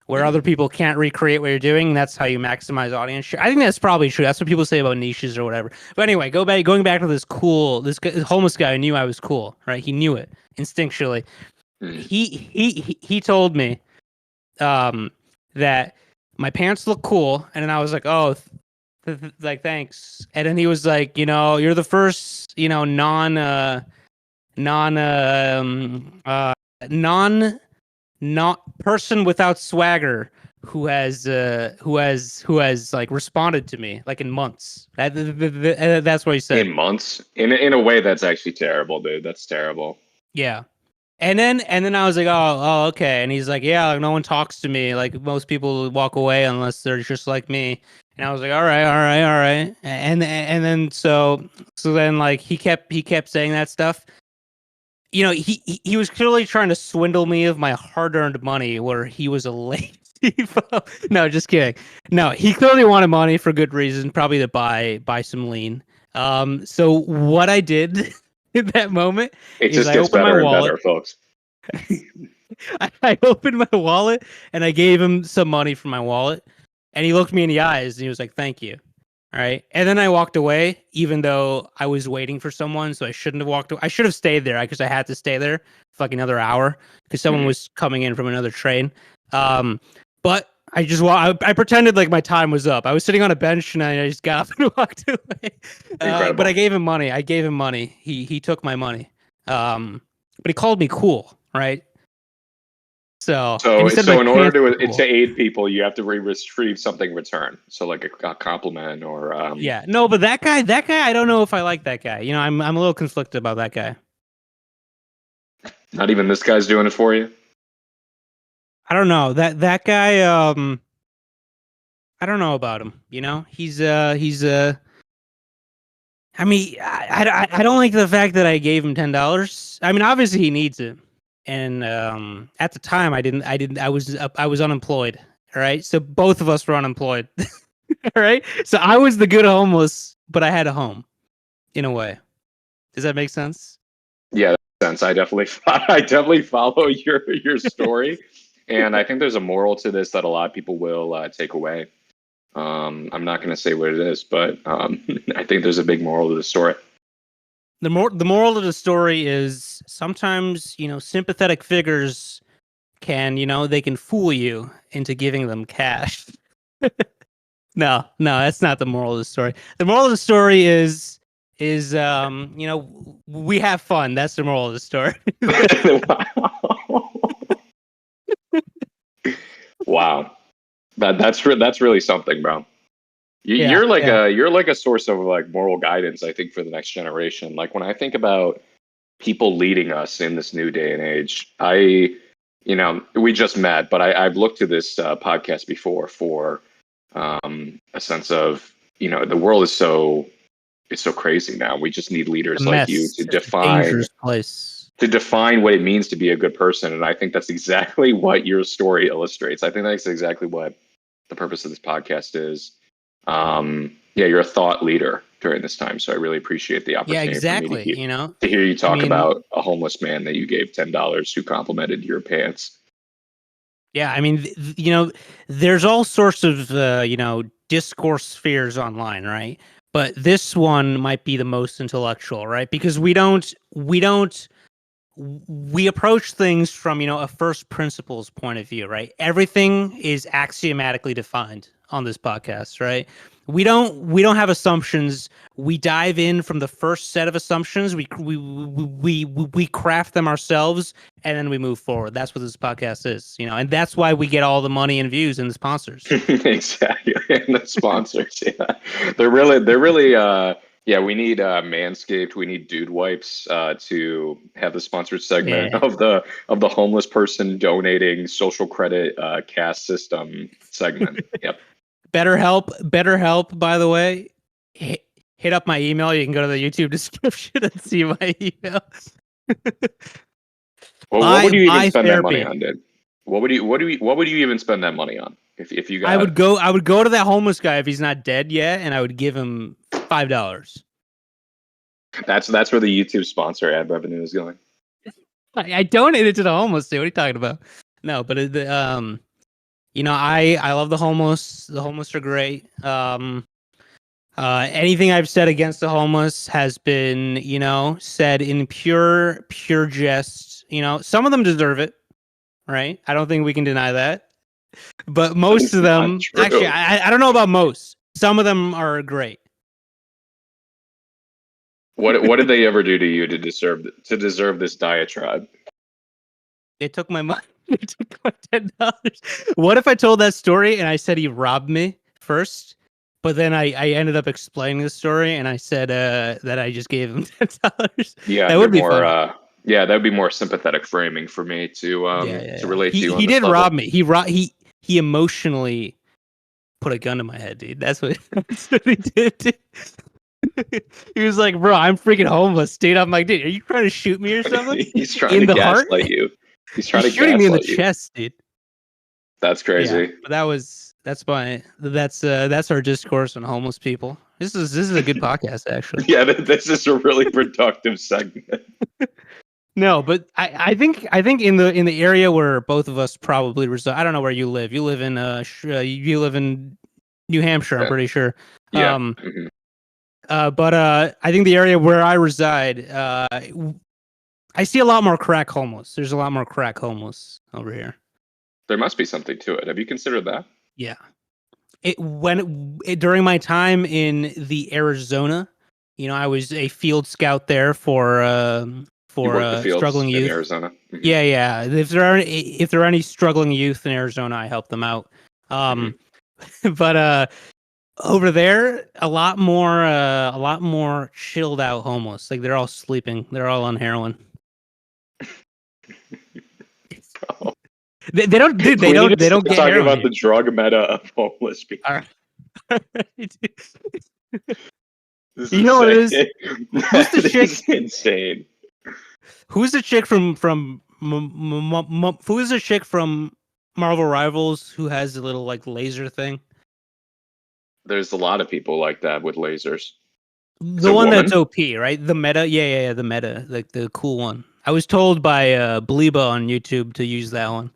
where other people can't recreate what you're doing. That's how you maximize audience share. I think that's probably true. That's what people say about niches or whatever. But anyway, going back to this homeless guy who knew I was cool, right? He knew it instinctually. He told me that my pants look cool, and then I was like, oh, like thanks. And then he was like, you're the first, non not person without swagger who has like responded to me like in months. That's what he said. In months, in a way that's actually terrible, dude. That's terrible. Yeah. And then I was like, oh, okay. And he's like, yeah, like, no one talks to me. Like most people walk away unless they're just like me. And I was like, all right. And then so then like he kept saying that stuff. He was clearly trying to swindle me of my hard-earned money where he was a lazy No, just kidding. No, he clearly wanted money for good reason, probably to buy some lean. So what I did in that moment it is just I gets opened my better and wallet. better, folks. I opened my wallet and I gave him some money from my wallet, and he looked me in the eyes and he was like, "Thank you." All right. And then I walked away, even though I was waiting for someone. So I shouldn't have walked away. I should have stayed there because I had to stay there for like another hour because someone was coming in from another train. But I pretended like my time was up. I was sitting on a bench and I just got up and walked away. But I gave him money. He took my money. But he called me cool, right? So in order to aid people, you have to retrieve something in return. So like a compliment or yeah, no, but that guy, I don't know if I like that guy. I'm a little conflicted about that guy. Not even this guy's doing it for you. I don't know that guy. I don't know about him. He's I mean, I don't like the fact that I gave him $10. I mean, obviously he needs it. And at the time, I was unemployed. All right, so both of us were unemployed. All right, so I was the good homeless, but I had a home, in a way. Does that make sense? Yeah, that makes sense. I definitely follow your story, and I think there's a moral to this that a lot of people will take away. I'm not going to say what it is, but I think there's a big moral to the story. The moral of the story is sometimes, sympathetic figures can, they can fool you into giving them cash. No, that's not the moral of the story. The moral of the story is we have fun. That's the moral of the story. Wow. That's really something, bro. You're like a source of like moral guidance, I think, for the next generation. Like when I think about people leading us in this new day and age, we just met, but I've looked to this podcast before for a sense of, the world is so crazy now. We just need leaders like you to define dangerous place. To define what it means to be a good person. And I think that's exactly what your story illustrates. I think that's exactly what the purpose of this podcast is. You're a thought leader during this time, so I really appreciate the opportunity. Yeah, exactly. For me to hear you talk about a homeless man that you gave $10 who complimented your pants. Yeah, I mean, there's all sorts of discourse spheres online, right? But this one might be the most intellectual, right? Because we approach things from a first principles point of view, right? Everything is axiomatically defined on this podcast, right? We don't have assumptions. We dive in from the first set of assumptions. We craft them ourselves, and then we move forward. That's what this podcast is, and that's why we get all the money and views and the sponsors. Exactly, and the sponsors. Yeah, they're really. Yeah, we need Manscaped. We need Dude Wipes to have the sponsored segment of the homeless person donating social credit caste system segment. Yep. BetterHelp, by the way, hit up my email. You can go to the YouTube description and see my email. Well, what would you even spend that money on, dude? What would you even spend that money on if you got? I would go to that homeless guy if he's not dead yet, and I would give him $5. That's where the YouTube sponsor ad revenue is going. I donated to the homeless. Dude. What are you talking about? No, but I love the homeless. The homeless are great. Anything I've said against the homeless has been, said in pure jest. Some of them deserve it, right? I don't think we can deny that. But most of them, actually, I don't know about most. Some of them are great. What did they ever do to you to deserve this diatribe? They took my money. They took my $10. What if I told that story and I said he robbed me first, but then I ended up explaining the story and I said that I just gave him $10? Yeah, that would be more. funny. Yeah, that would be more sympathetic framing for me to relate to you. He did rob me. He emotionally put a gun to my head, dude. That's what he did. He was like, "Bro, I'm freaking homeless, dude." I'm like, "Dude, are you trying to shoot me or something?" He's trying to gaslight you. He's trying to shooting me in the you. chest, dude. That's crazy. Yeah, but that's our discourse on homeless people. This is a good podcast, actually. Yeah, this is a really productive segment. No, but I think in the area where both of us probably reside. I don't know where you live. You live in New Hampshire, I'm pretty sure. Yeah. But I think the area where I reside, I see a lot more crack homeless. There's a lot more crack homeless over here. There must be something to it. Have you considered that? Yeah. During my time in the Arizona, I was a field scout there for struggling youth. In Arizona. Mm-hmm. Yeah. If there are any struggling youth in Arizona, I help them out. But over there, a lot more chilled out homeless. Like they're all sleeping. They're all on heroin. Oh. They don't get talking heroin about here. The drug meta of homeless people. All right. You know what it is? Who's the chick? Is insane. Who's the chick from who is the chick from Marvel Rivals who has a little like laser thing? There's a lot of people like that with lasers. The one that's OP, right? The meta, yeah, the meta, like the cool one. I was told by Bleeba on YouTube to use that one.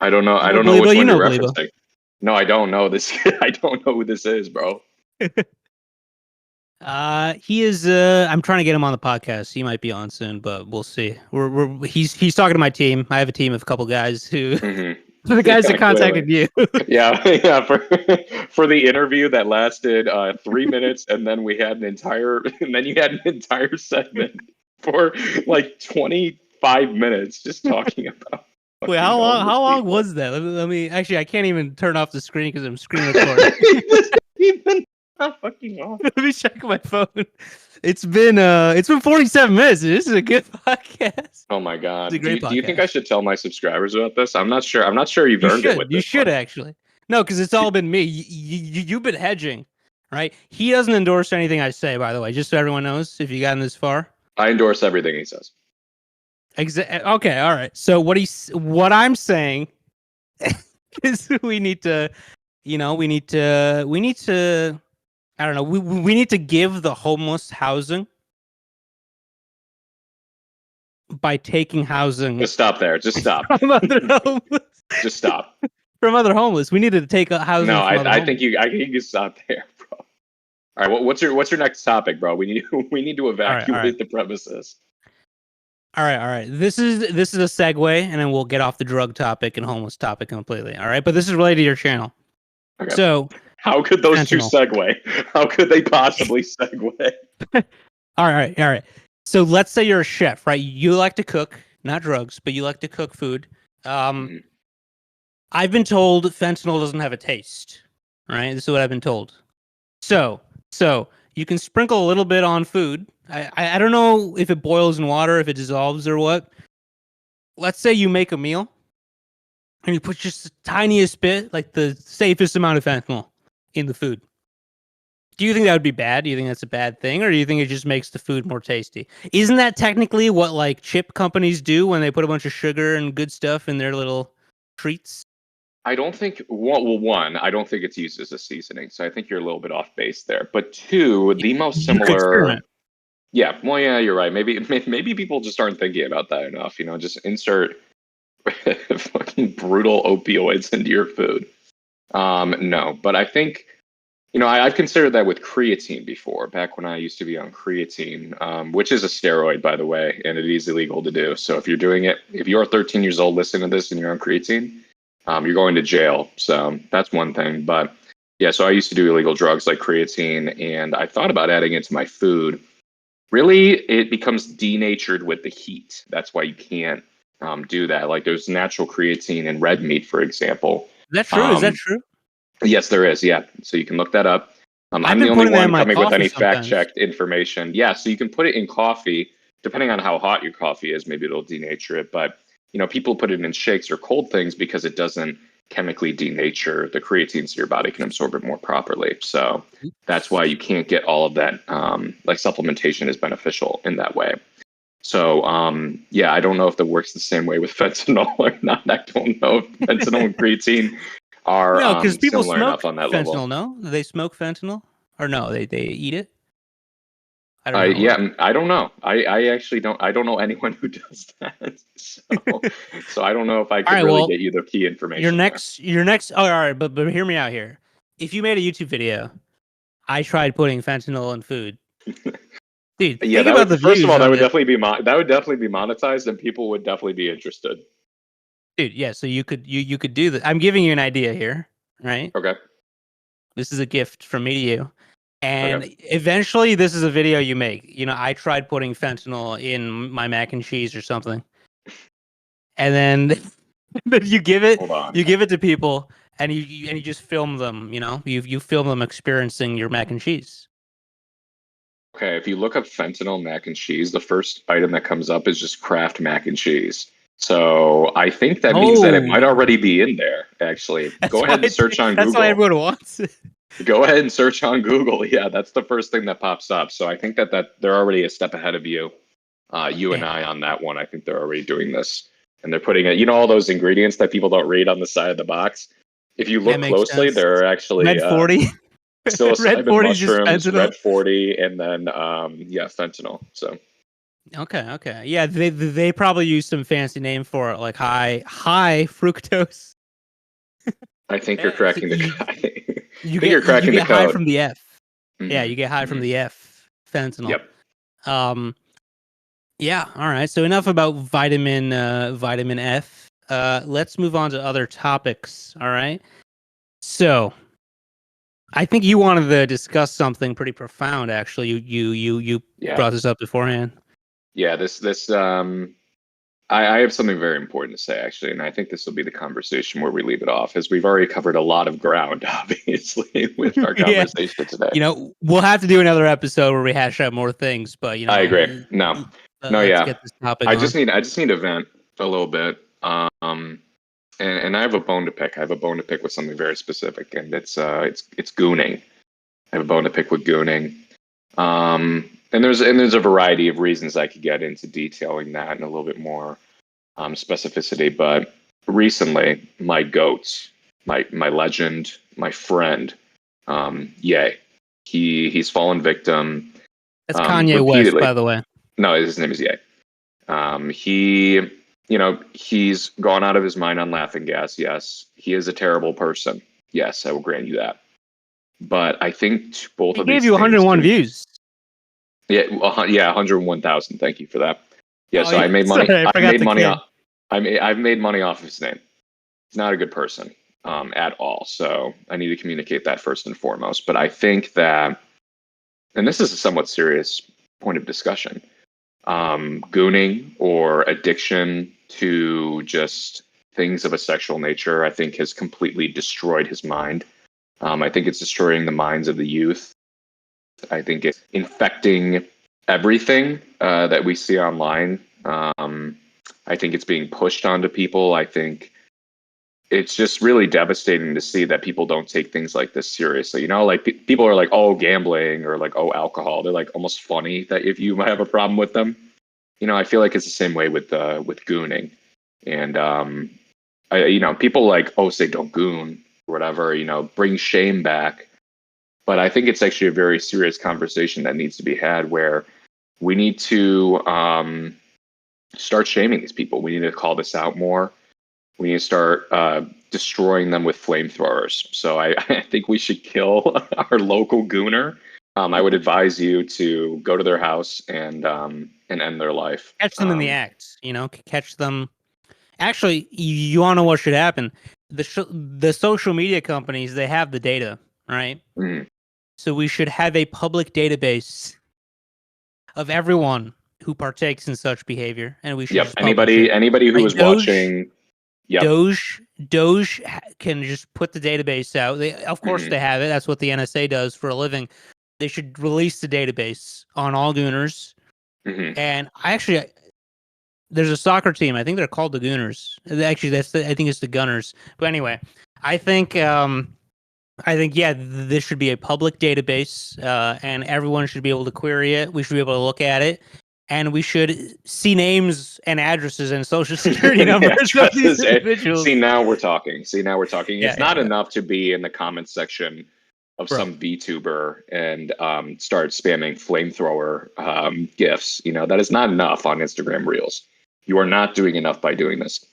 I don't know. I don't know which one you're referencing. No, I don't know this. I don't know who this is, bro. He is. I'm trying to get him on the podcast. He might be on soon, but we'll see. He's talking to my team. I have a team of a couple guys who. The guys that contacted you. Yeah. For the interview that lasted 3 minutes, and then you had an entire segment for like 25 minutes just talking about. Wait, how long was that? Let me. Actually, I can't even turn off the screen because I'm screen recording. Even not fucking on. Let me check my phone. It's been 47 minutes. This is a good podcast. Oh my god! It's a great podcast. Do you think I should tell my subscribers about this? I'm not sure. I'm not sure you've earned it with this. You should actually. No, because it's all been me. You've been hedging, right? He doesn't endorse anything I say, by the way, just so everyone knows. If you gotten this far, I endorse everything he says. Okay, all right. So what I'm saying is we need to. I don't know. We need to give the homeless housing by taking housing. Just stop there. Just stop. From other homeless. Just stop. From other homeless. We needed to take a housing. No, I think you can stop there, bro. All right. What's your next topic, bro? We need to evacuate the premises. All right. This is a segue, and then we'll get off the drug topic and homeless topic completely. All right, but this is related to your channel. Okay. So. How could those two segue? How could they possibly segue? All right. So let's say you're a chef, right? You like to cook, not drugs, but you like to cook food. I've been told fentanyl doesn't have a taste, right? This is what I've been told. So you can sprinkle a little bit on food. I don't know if it boils in water, if it dissolves or what. Let's say you make a meal and you put just the tiniest bit, like the safest amount of fentanyl in the food. Do you think that would be bad? Do you think that's a bad thing? Or do you think it just makes the food more tasty? Isn't that technically what like chip companies do when they put a bunch of sugar and good stuff in their little treats? I don't think, one, I don't think it's used as a seasoning. So I think you're a little bit off base there. But two, the most You could similar, experiment. yeah, well, yeah, you're right. Maybe people just aren't thinking about that enough. Just insert fucking brutal opioids into your food. No, but I think, I've considered that with creatine before, back when I used to be on creatine, which is a steroid, by the way, and it is illegal to do. So if you're 13 years old listening to this and you're on creatine, you're going to jail. So that's one thing. But yeah, so I used to do illegal drugs like creatine, and I thought about adding it to my food. Really, it becomes denatured with the heat. That's why you can't do that. Like there's natural creatine in red meat, for example. Is that true? Is that Um, true? yes, there is. Yeah. So you can look that up. I've I'm the been only putting that in one my coming with coffee any sometimes. fact-checked information. Yeah, so you can put it in coffee, depending on how hot your coffee is. Maybe it'll denature it, but people put it in shakes or cold things because it doesn't chemically denature the creatine, so your body can absorb it more properly. So that's why you can't get all of that. Like supplementation is beneficial in that way. So yeah, I don't know if that works the same way with fentanyl or not. I don't know if fentanyl and creatine are No, because people similar smoke enough on that level. fentanyl. No, do they smoke fentanyl, or no, they eat it. I don't know. Yeah, I don't know. I actually don't. I don't know anyone who does that. So I don't know if I All could right. really Well, get you the key your information there. next, your next. Oh, all right, but hear me out here. If you made a YouTube video, I tried putting fentanyl in food. Dude, Yeah, think that about would the first of views all that on would this. definitely be that would definitely be monetized, and people would definitely be interested. Dude, yeah. So you could do that. I'm giving you an idea here, right? Okay. This is a gift from me to you. Okay. And eventually, this is a video you make. I tried putting fentanyl in my mac and cheese or something, and then but Hold on. you give it to people, and you just film them. You film them experiencing your mac and cheese. Okay, if you look up fentanyl mac and cheese, the first item that comes up is just Kraft mac and cheese. So I think that means that it might Oh, already be in there, actually. Go ahead and search on That's why Google. everyone wants it. Go ahead and search on Google. Yeah, that's the first thing that pops up. So I think that they're already a step ahead of you, you and Damn, I on that one. I think they're already doing this. And they're putting it, all those ingredients that people don't read on the side of the box. If you that look makes closely, sense. there are actually Red 40, Red psilocybin 40 is just mushrooms, fentanyl. red 40, and then yeah, fentanyl. So Okay. Yeah, they probably use some fancy name for it, like high fructose. I think you're Yeah, so cracking the I think you you're cracking the get high code. from the F. Yeah, Hmm. you get high from Hmm. the F fentanyl. Yep. Um, yeah. All right. So enough about vitamin F. Let's move on to other topics. All right. So I think you wanted to discuss something pretty profound. Actually, you Yeah. brought this up beforehand. Yeah. I have something very important to say, actually, and I think this will be the conversation where we leave it off, as we've already covered a lot of ground, obviously, with our Yeah. conversation today. We'll have to do another episode where we hash out more things, but I agree. No, no, let's yeah. get this topic on. I just need to vent a little bit. And I have a bone to pick. I have a bone to pick with something very specific, and it's gooning. I have a bone to pick with gooning. And there's a variety of reasons I could get into detailing that in a little bit more specificity. But recently, my goat, my legend, my friend, Ye, he's fallen victim That's Kanye West, repeatedly. by the way. No, his name is Ye. He's gone out of his mind on laughing gas. Yes, he is a terrible person. Yes, I will grant you that. But I think both He of gave these you things 101 can. views. Yeah, yeah, 101,000. Thank you for that. Yeah, Oh so yeah, I made money. sorry, I I forgot made the money kid. off. I've made money off his name. He's not a good person at all. So I need to communicate that first and foremost. But I think that, and this is a somewhat serious point of discussion, gooning or addiction to just things of a sexual nature, I think has completely destroyed his mind. I think it's destroying the minds of the youth. I think it's infecting everything that we see online. I think it's being pushed onto people. I think it's just really devastating to see that people don't take things like this seriously. Like people are like, oh, gambling or like, oh, alcohol. They're like almost funny that if you might have a problem with them. I feel like it's the same way with gooning, and people like, oh, say don't goon or whatever, bring shame back. But I think it's actually a very serious conversation that needs to be had where we need to start shaming these people. We need to call this out more. We need to start destroying them with flamethrowers. So I think we should kill our local gooner. I would advise you to go to their house and end their life. Catch them in the act, catch them. Actually, you want to know what should happen? The social media companies, they have the data, right? Mm. So we should have a public database of everyone who partakes in such behavior, and we should. Yep. Just publish it. Anybody who is watching. Yep. Doge can just put the database out. Of course, they have it. That's what the NSA does for a living. They should release the database on all Gooners. And there's a soccer team. I think they're called the Gooners. Actually, I think it's the Gunners. But anyway, I think this should be a public database, and everyone should be able to query it. We should be able to look at it. And we should see names and addresses and social security numbers of these individuals. See, now we're talking. It's not enough to be in the comments section of some VTuber and start spamming flamethrower GIFs. That is not enough on Instagram Reels. You are not doing enough by doing this.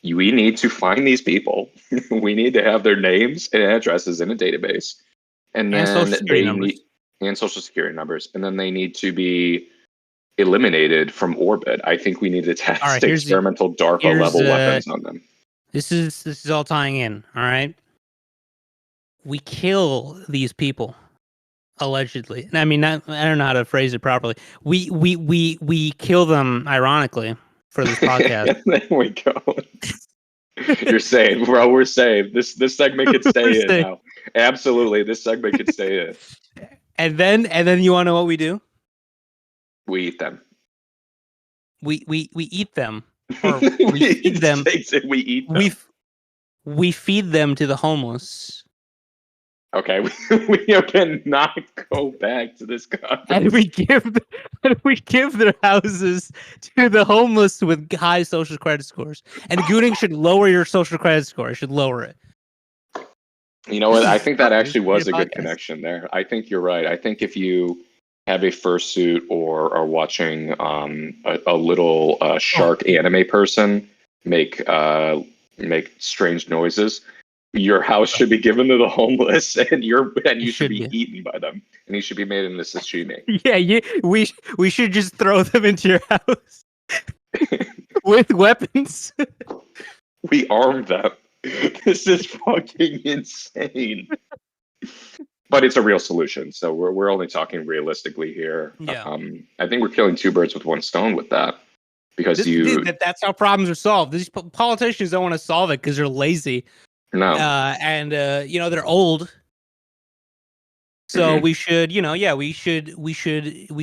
We need to find these people. We need to have their names and addresses in a database. And then social security numbers. And then they need to be eliminated from orbit. I think we need to test experimental DARPA level weapons on them. This is all tying in. All right, we kill these people allegedly. I mean, I don't know how to phrase it properly. We kill them ironically for this podcast. There we go. You're saved, bro. We're saved. This segment could stay in now. Absolutely, this segment could stay in. And then you want to know what we do? We eat them. We eat them. Or we feed them. We eat them. We feed them to the homeless. Okay, we cannot go back to this conversation. And we give their houses to the homeless with high social credit scores. And gooning should lower your social credit score. It should lower it. You know what? I think that actually was a good connection there. I think you're right. I think if you have a fursuit or are watching a little shark anime person make strange noises, your house should be given to the homeless, and you should be eaten by them, and you should be made into sashimi. Yeah, we should just throw them into your house with weapons. We arm them. This is fucking insane. But it's a real solution, so we're only talking realistically here. Yeah. I think we're killing two birds with one stone with that, because that's how problems are solved. These politicians don't want to solve it because they're lazy. No. And they're old. So we should, we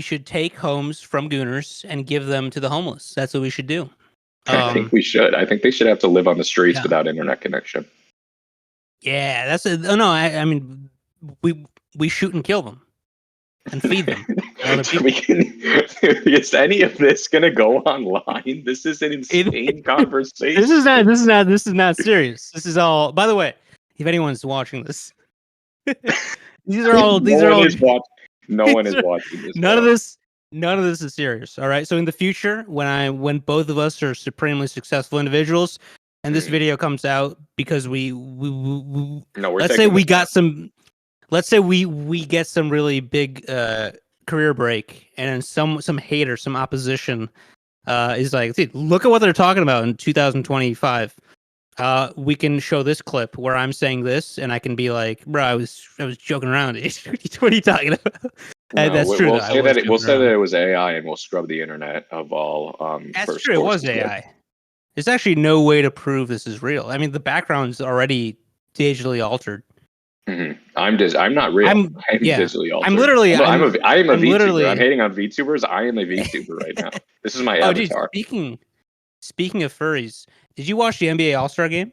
should take homes from gooners and give them to the homeless. That's what we should do. I think we should. I think they should have to live on the streets without internet connection. Yeah, that's a no. I mean, we shoot and kill them and feed them. Is any of this gonna go online? This is an insane conversation. This is not serious. This is all. By the way, if anyone's watching this, no one is watching this. None of this is serious. All right. So in the future, when both of us are supremely successful individuals, and this video comes out because let's say we get some really big career break, and some hater, some opposition is like, dude, look at what they're talking about in 2025. We can show this clip where I'm saying this, and I can be like, bro, I was joking around. What are you talking about? No, that's true. We'll say that it was AI, and we'll scrub the internet of all. That's true. It was AI. There's actually no way to prove this is real. I mean, the background's already digitally altered. Mm-hmm. I'm not real. I'm digitally altered. I am a VTuber. I'm hating on VTubers. I am a VTuber right now. This is my avatar. Dude, speaking of furries, did you watch the NBA All-Star game?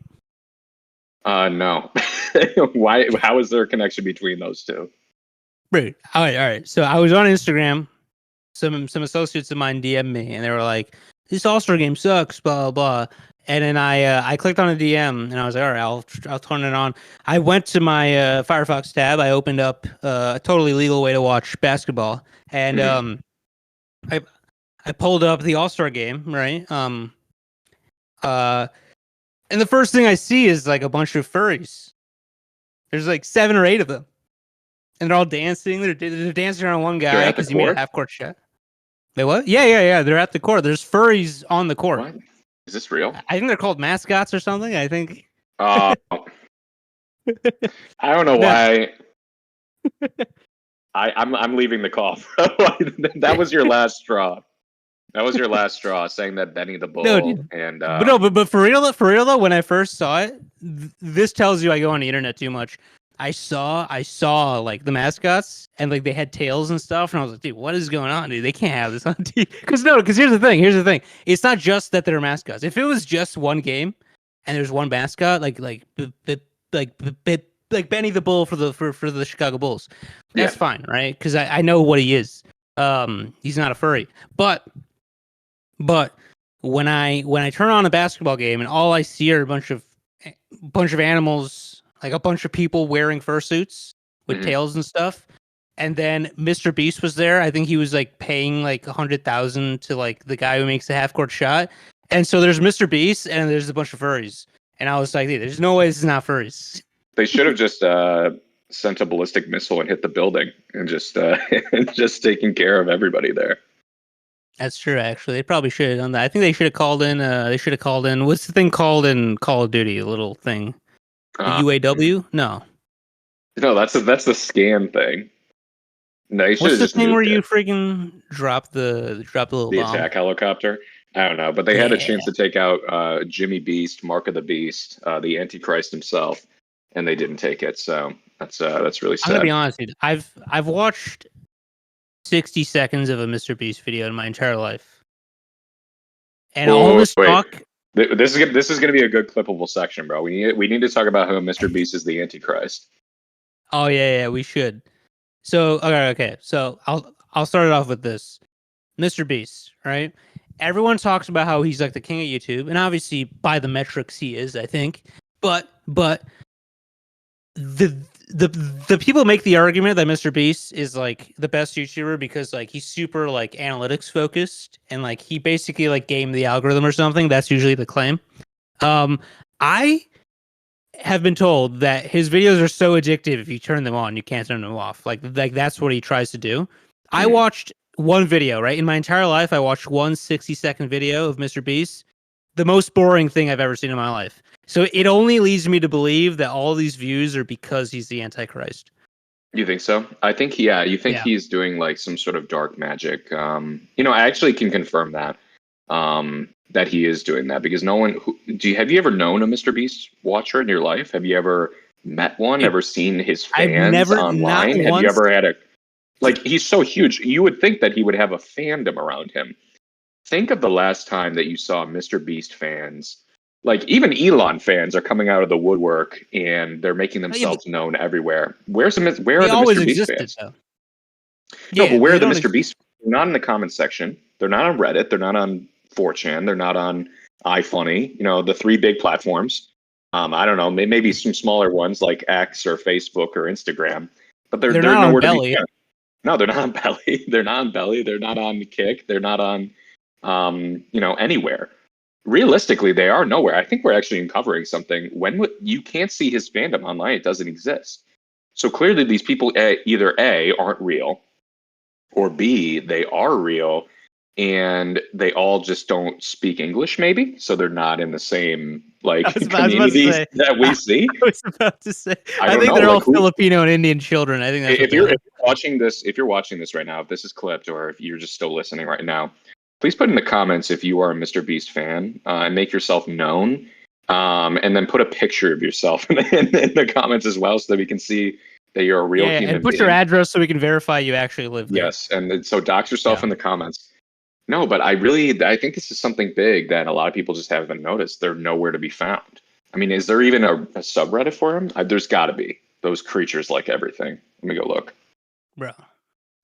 No. Why? How is there a connection between those two? Right. All right. So I was on Instagram. Some associates of mine DM'd me, and they were like, "This All-Star game sucks." Blah blah blah. And then I clicked on a DM and I was like, all right, I'll turn it on. I went to my Firefox tab. I opened up a totally legal way to watch basketball, and Mhm. I I pulled up the All Star game, right? Uh, and the first thing I see is like a bunch of furries. There's like 7 or 8 of them, and they're all dancing. They're dancing around one They're guy at the because he made a court. half court shot. They what? Yeah. They're at the court. There's furries on the court. What is this real? I think they're called mascots or something. I think. Uh, I don't know No, why. I'm leaving the call. That was your last straw. That was your last straw, saying that Benny the no, Bull dude. and But no, but for real though, when I first saw it, this tells you I go on the internet too much. I saw like the mascots and like they had tails and stuff, and I was like, dude, what is going on, dude? They can't have this on TV. Because here's the thing. It's not just that they're mascots. If it was just one game and there's one mascot, like Benny the Bull for the Chicago Bulls, yeah, that's fine, right? Because I know what he is. He's not a furry, but when I turn on a basketball game and all I see are a bunch of animals, like a bunch of people wearing fursuits with mhm. tails and stuff, and then Mr. Beast was there. I think he was like paying like 100,000 to like the guy who makes the half court shot, and so there's Mr. Beast and there's a bunch of furries, and I was like, "Dude, there's no way this is not furries." They should have just sent a ballistic missile and hit the building and just and just taking care of everybody there. That's true. Actually, they probably should have done that. I think they should have called in. They should have called in. What's the thing called in Call of Duty? A little thing. A Uh, UAW? No. no, that's the scam thing. No, they should What's have the just thing where nuked you it. freaking drop the little The bomb? attack helicopter. I don't know, but they had a chance Yeah. to take out Jimmy Beast, Mark of the Beast, the Antichrist himself, and they didn't take it. So that's really I'm gonna be sad. honest, dude. I've watched 60 seconds of a Mr. Beast video in my entire life, and all Wait, this wait. talk. This is gonna be a good clippable section, bro. We need to talk about how Mr. Beast is the Antichrist. Oh yeah, we should. So okay. So I'll start it off with this. Mr. Beast, right? Everyone talks about how he's like the king of YouTube, and obviously by the metrics he is, I think. But the the people make the argument that Mr. Beast is like the best YouTuber because like he's super like analytics focused and like he basically like game the algorithm or something. That's usually the claim. I have been told that his videos are so addictive if you turn them on, you can't turn them off. Like that's what he tries to do. I Hmm. watched one video, right? In my entire life, I watched one 60-second video of Mr. Beast. The most boring thing I've ever seen in my life. So it only leads me to believe that all these views are because he's the Antichrist. You think so? I think yeah. You think Yeah. he's doing like some sort of dark magic? I actually can confirm that. That he is doing that because no one. Have you ever known a Mr. Beast watcher in your life? Have you ever met one? Dude, Ever seen his I've fans never, not online? Have you once. ever had a like? He's so huge. You would think that he would have a fandom around him. Think of the last time that you saw Mr. Beast fans. Like even Elon fans are coming out of the woodwork and they're making Oh, yeah, but themselves known everywhere. Where are they the always Mr. Beast existed fans? though. No, but Yeah, where are they the don't Mr. exist. Beast? They're not in the comment section. They're not on Reddit. They're not on 4chan. They're not on iFunny. The three big platforms. I don't know, maybe some smaller ones like X or Facebook or Instagram, but they're They're they're not on nowhere to be Belly. found. No, they're not on Belly. They're not on Belly. They're not on Kick. They're not on anywhere. Realistically, they are nowhere. I think we're actually uncovering something. You can't see his fandom online, it doesn't exist. So clearly, these people either A aren't real, or B, they are real and they all just don't speak English, maybe. So they're not in the same like I was about to communities say. that we I see. was about to say. I I don't think know. they're all Like who Filipino and Indian children. I think that's what if they you're are. watching this right now, if this is clipped or if you're just still listening right now, please put in the comments if you are a Mr. Beast fan and make yourself known. And then put a picture of yourself in the comments as well so that we can see that you're a real Yeah, and human put your being. address so we can verify you actually live there. Yes, and so dox yourself Yeah. in the comments. No, but I think this is something big that a lot of people just haven't noticed. They're nowhere to be found. I mean, is there even a subreddit for him? There's got to be. Those creatures like everything. Let me go look. Bro.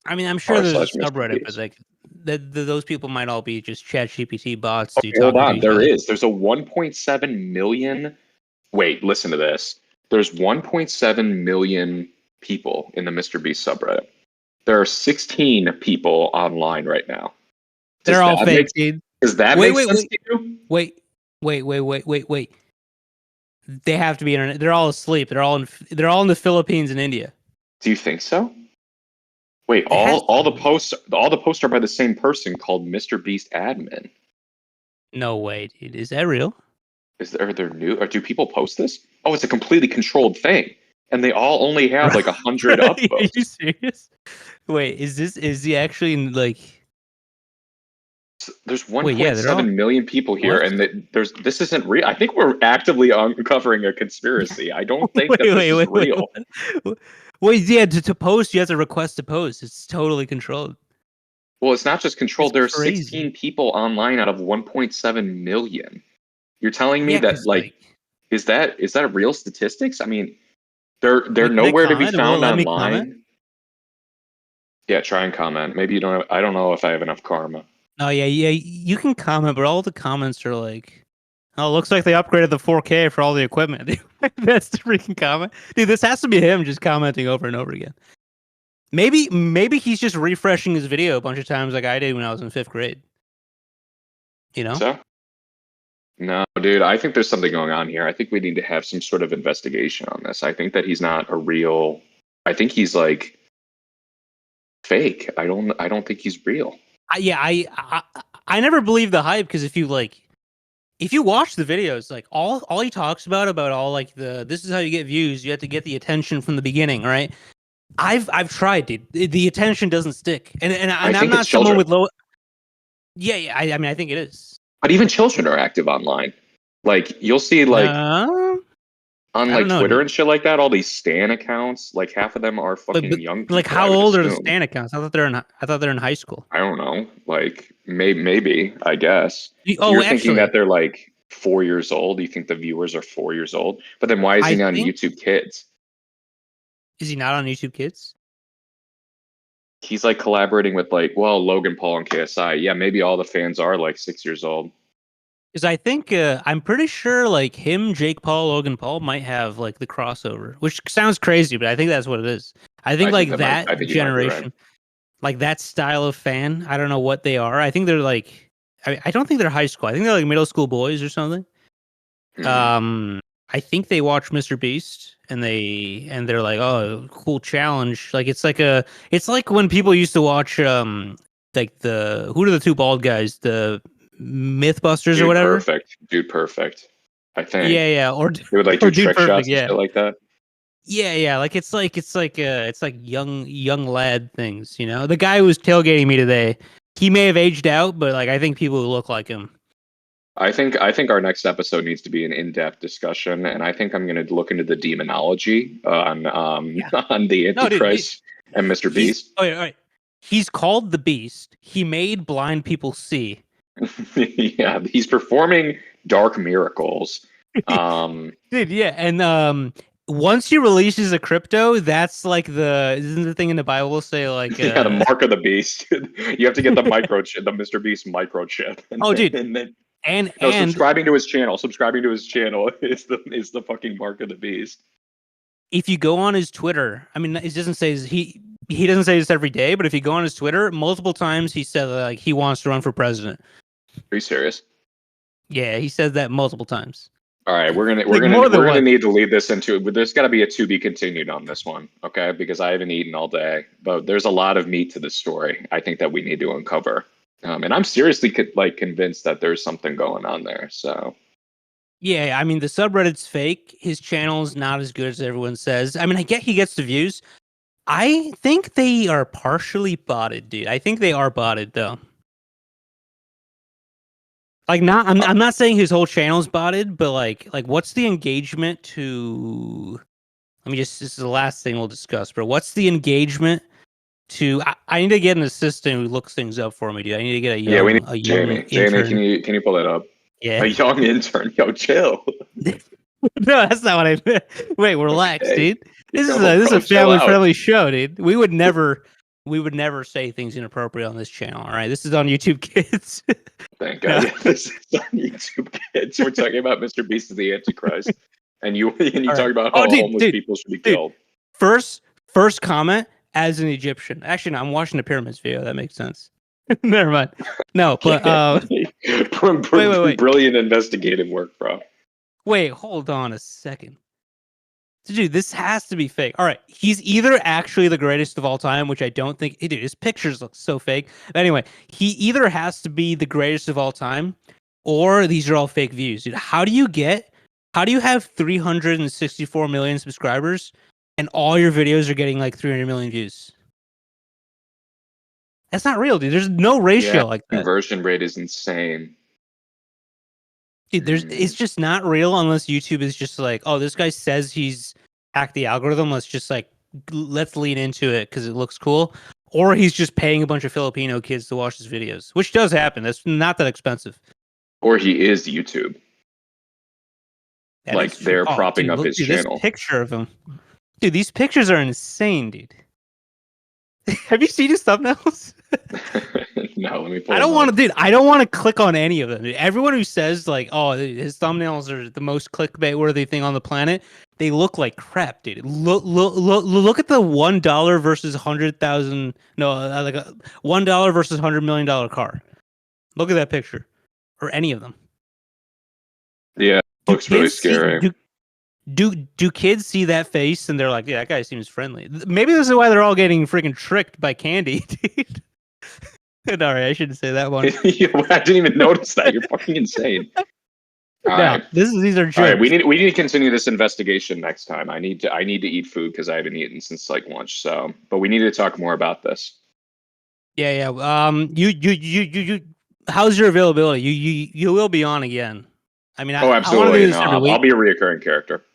I mean, I'm sure r there's a slash Mr. subreddit, but Beast. like those people might all be just ChatGPT bots Okay, hold talking to on. each There other. is. There's a 1.7 million. Wait, listen to this. There's 1.7 million people in the Mr. Beast subreddit. There are 16 people online right now. They're Does all that make fake, dude. does that Wait, make wait, sense wait, to you? wait, wait. They have to be internet. They're all asleep. They're all in the Philippines and India. Do you think so? Wait, It has to be. all the posts are by the same person called Mr. Beast admin. No way, dude. Is that real? Are there new or do people post this? Oh, it's a completely controlled thing. And they all only have like 100 Are you upvotes. serious? Wait, is he actually like? There's Wait, yeah, they're all 1.7 million people here, what? and this isn't real. I think we're actively uncovering a conspiracy. I don't think that this is Wait. real. What? Wait, yeah, to post, you have to request to post. It's totally controlled. Well, it's not just It's controlled. There are crazy. 16 people online out of 1.7 million. You're telling me Yeah, that because like like, is that real statistics? I mean, they're wait, can I nowhere to be comment? Will it found let me comment? online. Yeah, try and comment. Maybe you don't have, I don't know if I have enough karma. Oh yeah, you can comment, but all the comments are like, "Oh, looks like they upgraded the 4K for all the equipment." Dude, that's the freaking comment, dude. This has to be him just commenting over and over again. Maybe he's just refreshing his video a bunch of times, like I did when I was in 5th grade. You know? So, no, dude, I think there's something going on here. I think we need to have some sort of investigation on this. I think that he's not a real. I think he's like fake. I don't think he's real. Yeah, I never believed the hype because if you watch the videos, like all he talks about all like this is how you get views. You have to get the attention from the beginning, right? I've tried, dude. The attention doesn't stick, I and I'm think it's not someone children, with low. Yeah. I mean, I think it is. but even children are active online. Like you'll see like No, on I don't like know, Twitter dude. and shit like that, all these Stan accounts, like half of them are But fucking young like, people, I how would old are the assume. Stan accounts? I thought they're in high school. I don't know. Like maybe, I guess. Oh, You're thinking that actually, they're like 4 years old. You think the viewers are 4 years old. But then why is he I not on think YouTube Kids? is he not on YouTube Kids? He's like collaborating with like, well, Logan Paul and KSI. Yeah, maybe all the fans are like 6 years old. Because I think I'm pretty sure like him, Jake Paul, Logan Paul might have like the crossover, which sounds crazy, but I think that's what it is. I think like I that think you might be right. generation, like that style of fan. I don't know what they are. I think they're like, I don't think they're high school. I think they're like middle school boys or something. Hmm. Um, I think they watch Mr. Beast and they're like, oh, cool challenge. Like it's like when people used to watch like the who are the two bald guys, the Mythbusters or whatever. Dude perfect. I think Yeah, they would like or do Dude trick Perfect, shots and yeah. shit like that. Yeah, like it's like young lad things, you know. The guy who was tailgating me today, he may have aged out, but like I think people who look like him. I think our next episode needs to be an in-depth discussion, and I think I'm going to look into the demonology on Yeah. on the No, dude, Antichrist and Mr. he's Beast. all right. He's called the Beast. He made blind people see. Yeah, he's performing dark miracles. Dude, yeah, and once he releases a crypto, that's like the isn't the thing in the Bible say like Yeah, the mark of the beast. You have to get the microchip, the Mr. Beast microchip, and oh then, dude, and then no, and subscribing to his channel. Subscribing to his channel is the fucking mark of the beast. if you go on his Twitter, I mean, it doesn't say he doesn't say this every day, but if you go on his Twitter, multiple times he said like he wants to run for president. Are you serious? Yeah, he said that multiple times, All right, like more than we're gonna once. need to lead this into. There's got to be a to be continued on this one, okay? Because I haven't eaten all day, but there's a lot of meat to this story. I think that we need to uncover, and I'm seriously like convinced that there's something going on there. So Yeah, I mean the subreddit's fake. His channel's not as good as everyone says. I mean, I get he gets the views. I think they are partially botted, dude. I think they are botted though. Like not uh, I'm not saying his whole channel's botted, but like what's the engagement to let me just this is the last thing we'll discuss, bro. What's the engagement to I need to get an assistant who looks things up for me, dude. I need to get yeah, we need a young Jamie. Jamie, intern. can you pull that up? Yeah. A young intern, yo, chill. No, that's not what I meant. Wait, relax, Okay, dude. yo, This is bro, a chill family out. friendly show, dude. We would never We would never say things inappropriate on this channel. All right, this is on YouTube Kids. Thank God. This is on YouTube Kids. We're talking about Mr. Beast is the Antichrist, and you All talk right. about Oh, how homeless people should be killed. First comment as an Egyptian. Actually, no, I'm watching the pyramids video. That makes sense. Never mind. No, but wait. Brilliant investigative work, bro. Wait, hold on a second. Dude, this has to be fake. All right, he's either actually the greatest of all time, which I don't think. Dude, his pictures look so fake. But anyway, he either has to be the greatest of all time, or these are all fake views. Dude, how do you have 364 million subscribers and all your videos are getting like 300 million views? That's not real, dude. There's no ratio like that. Conversion rate is insane. Dude, it's just not real unless YouTube is just like, oh, this guy says he's hacked the algorithm. Let's lean into it because it looks cool. Or he's just paying a bunch of Filipino kids to watch his videos, which does happen. That's not that expensive. Or he is YouTube. Like they're propping up his channel. This picture of him. Dude, these pictures are insane, dude. Have you seen his thumbnails? No, let me pull I don't want to click on any of them. Everyone who says like, oh, his thumbnails are the most clickbait worthy thing on the planet, they look like crap, dude. Look at the $1 versus 100,000. No, like a $1 versus $100 million car. Look at that picture, or any of them. Yeah, looks really scary. Do kids see that face and they're like, yeah, that guy seems friendly? Maybe this is why they're all getting freaking tricked by candy, dude. All right, I shouldn't say that one. I didn't even notice that. You're fucking insane. All right. These are jokes. All right, we need to continue this investigation next time. I need to eat food because I haven't eaten since like lunch. So, but we need to talk more about this. Yeah. You. How's your availability? You will be on again. I mean, absolutely. I want to do this every week. I'll be a reoccurring character.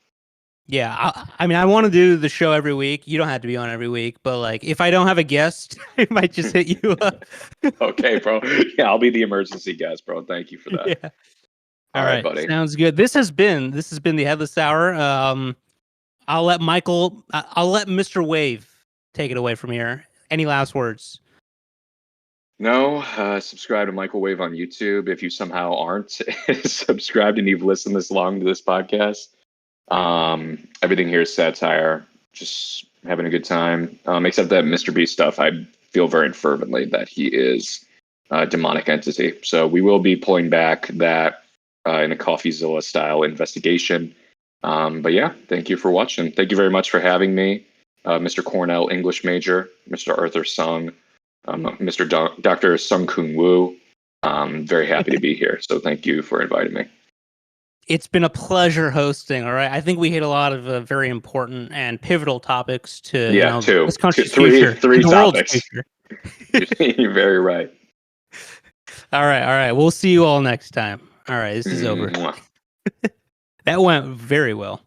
Yeah, I mean, I want to do the show every week. You don't have to be on every week, but like, if I don't have a guest, I might just hit you up. Okay, bro. Yeah, I'll be the emergency guest, bro. Thank you for that. Yeah. All right, buddy. Sounds good. This has been the Headless Hour. I'll let Mr. Wave take it away from here. Any last words? No, subscribe to Michaelwave on YouTube. If you somehow aren't subscribed and you've listened this long to this podcast, everything here is satire. Just having a good time. Except that Mr. Beast stuff, I feel very fervently that he is a demonic entity. So we will be pulling back that in a CoffeeZilla style investigation. But yeah, thank you for watching. Thank you very much for having me, Mr. Cornell English major, Mr. Arthur Sung, Mr. Dr. Sung Kung Woo. I'm very happy to be here. So thank you for inviting me. It's been a pleasure hosting. All right, I think we hit a lot of very important and pivotal topics to this country's future, three the topics. World's future. You're very right. All right. We'll see you all next time. All right, this is over. That went very well.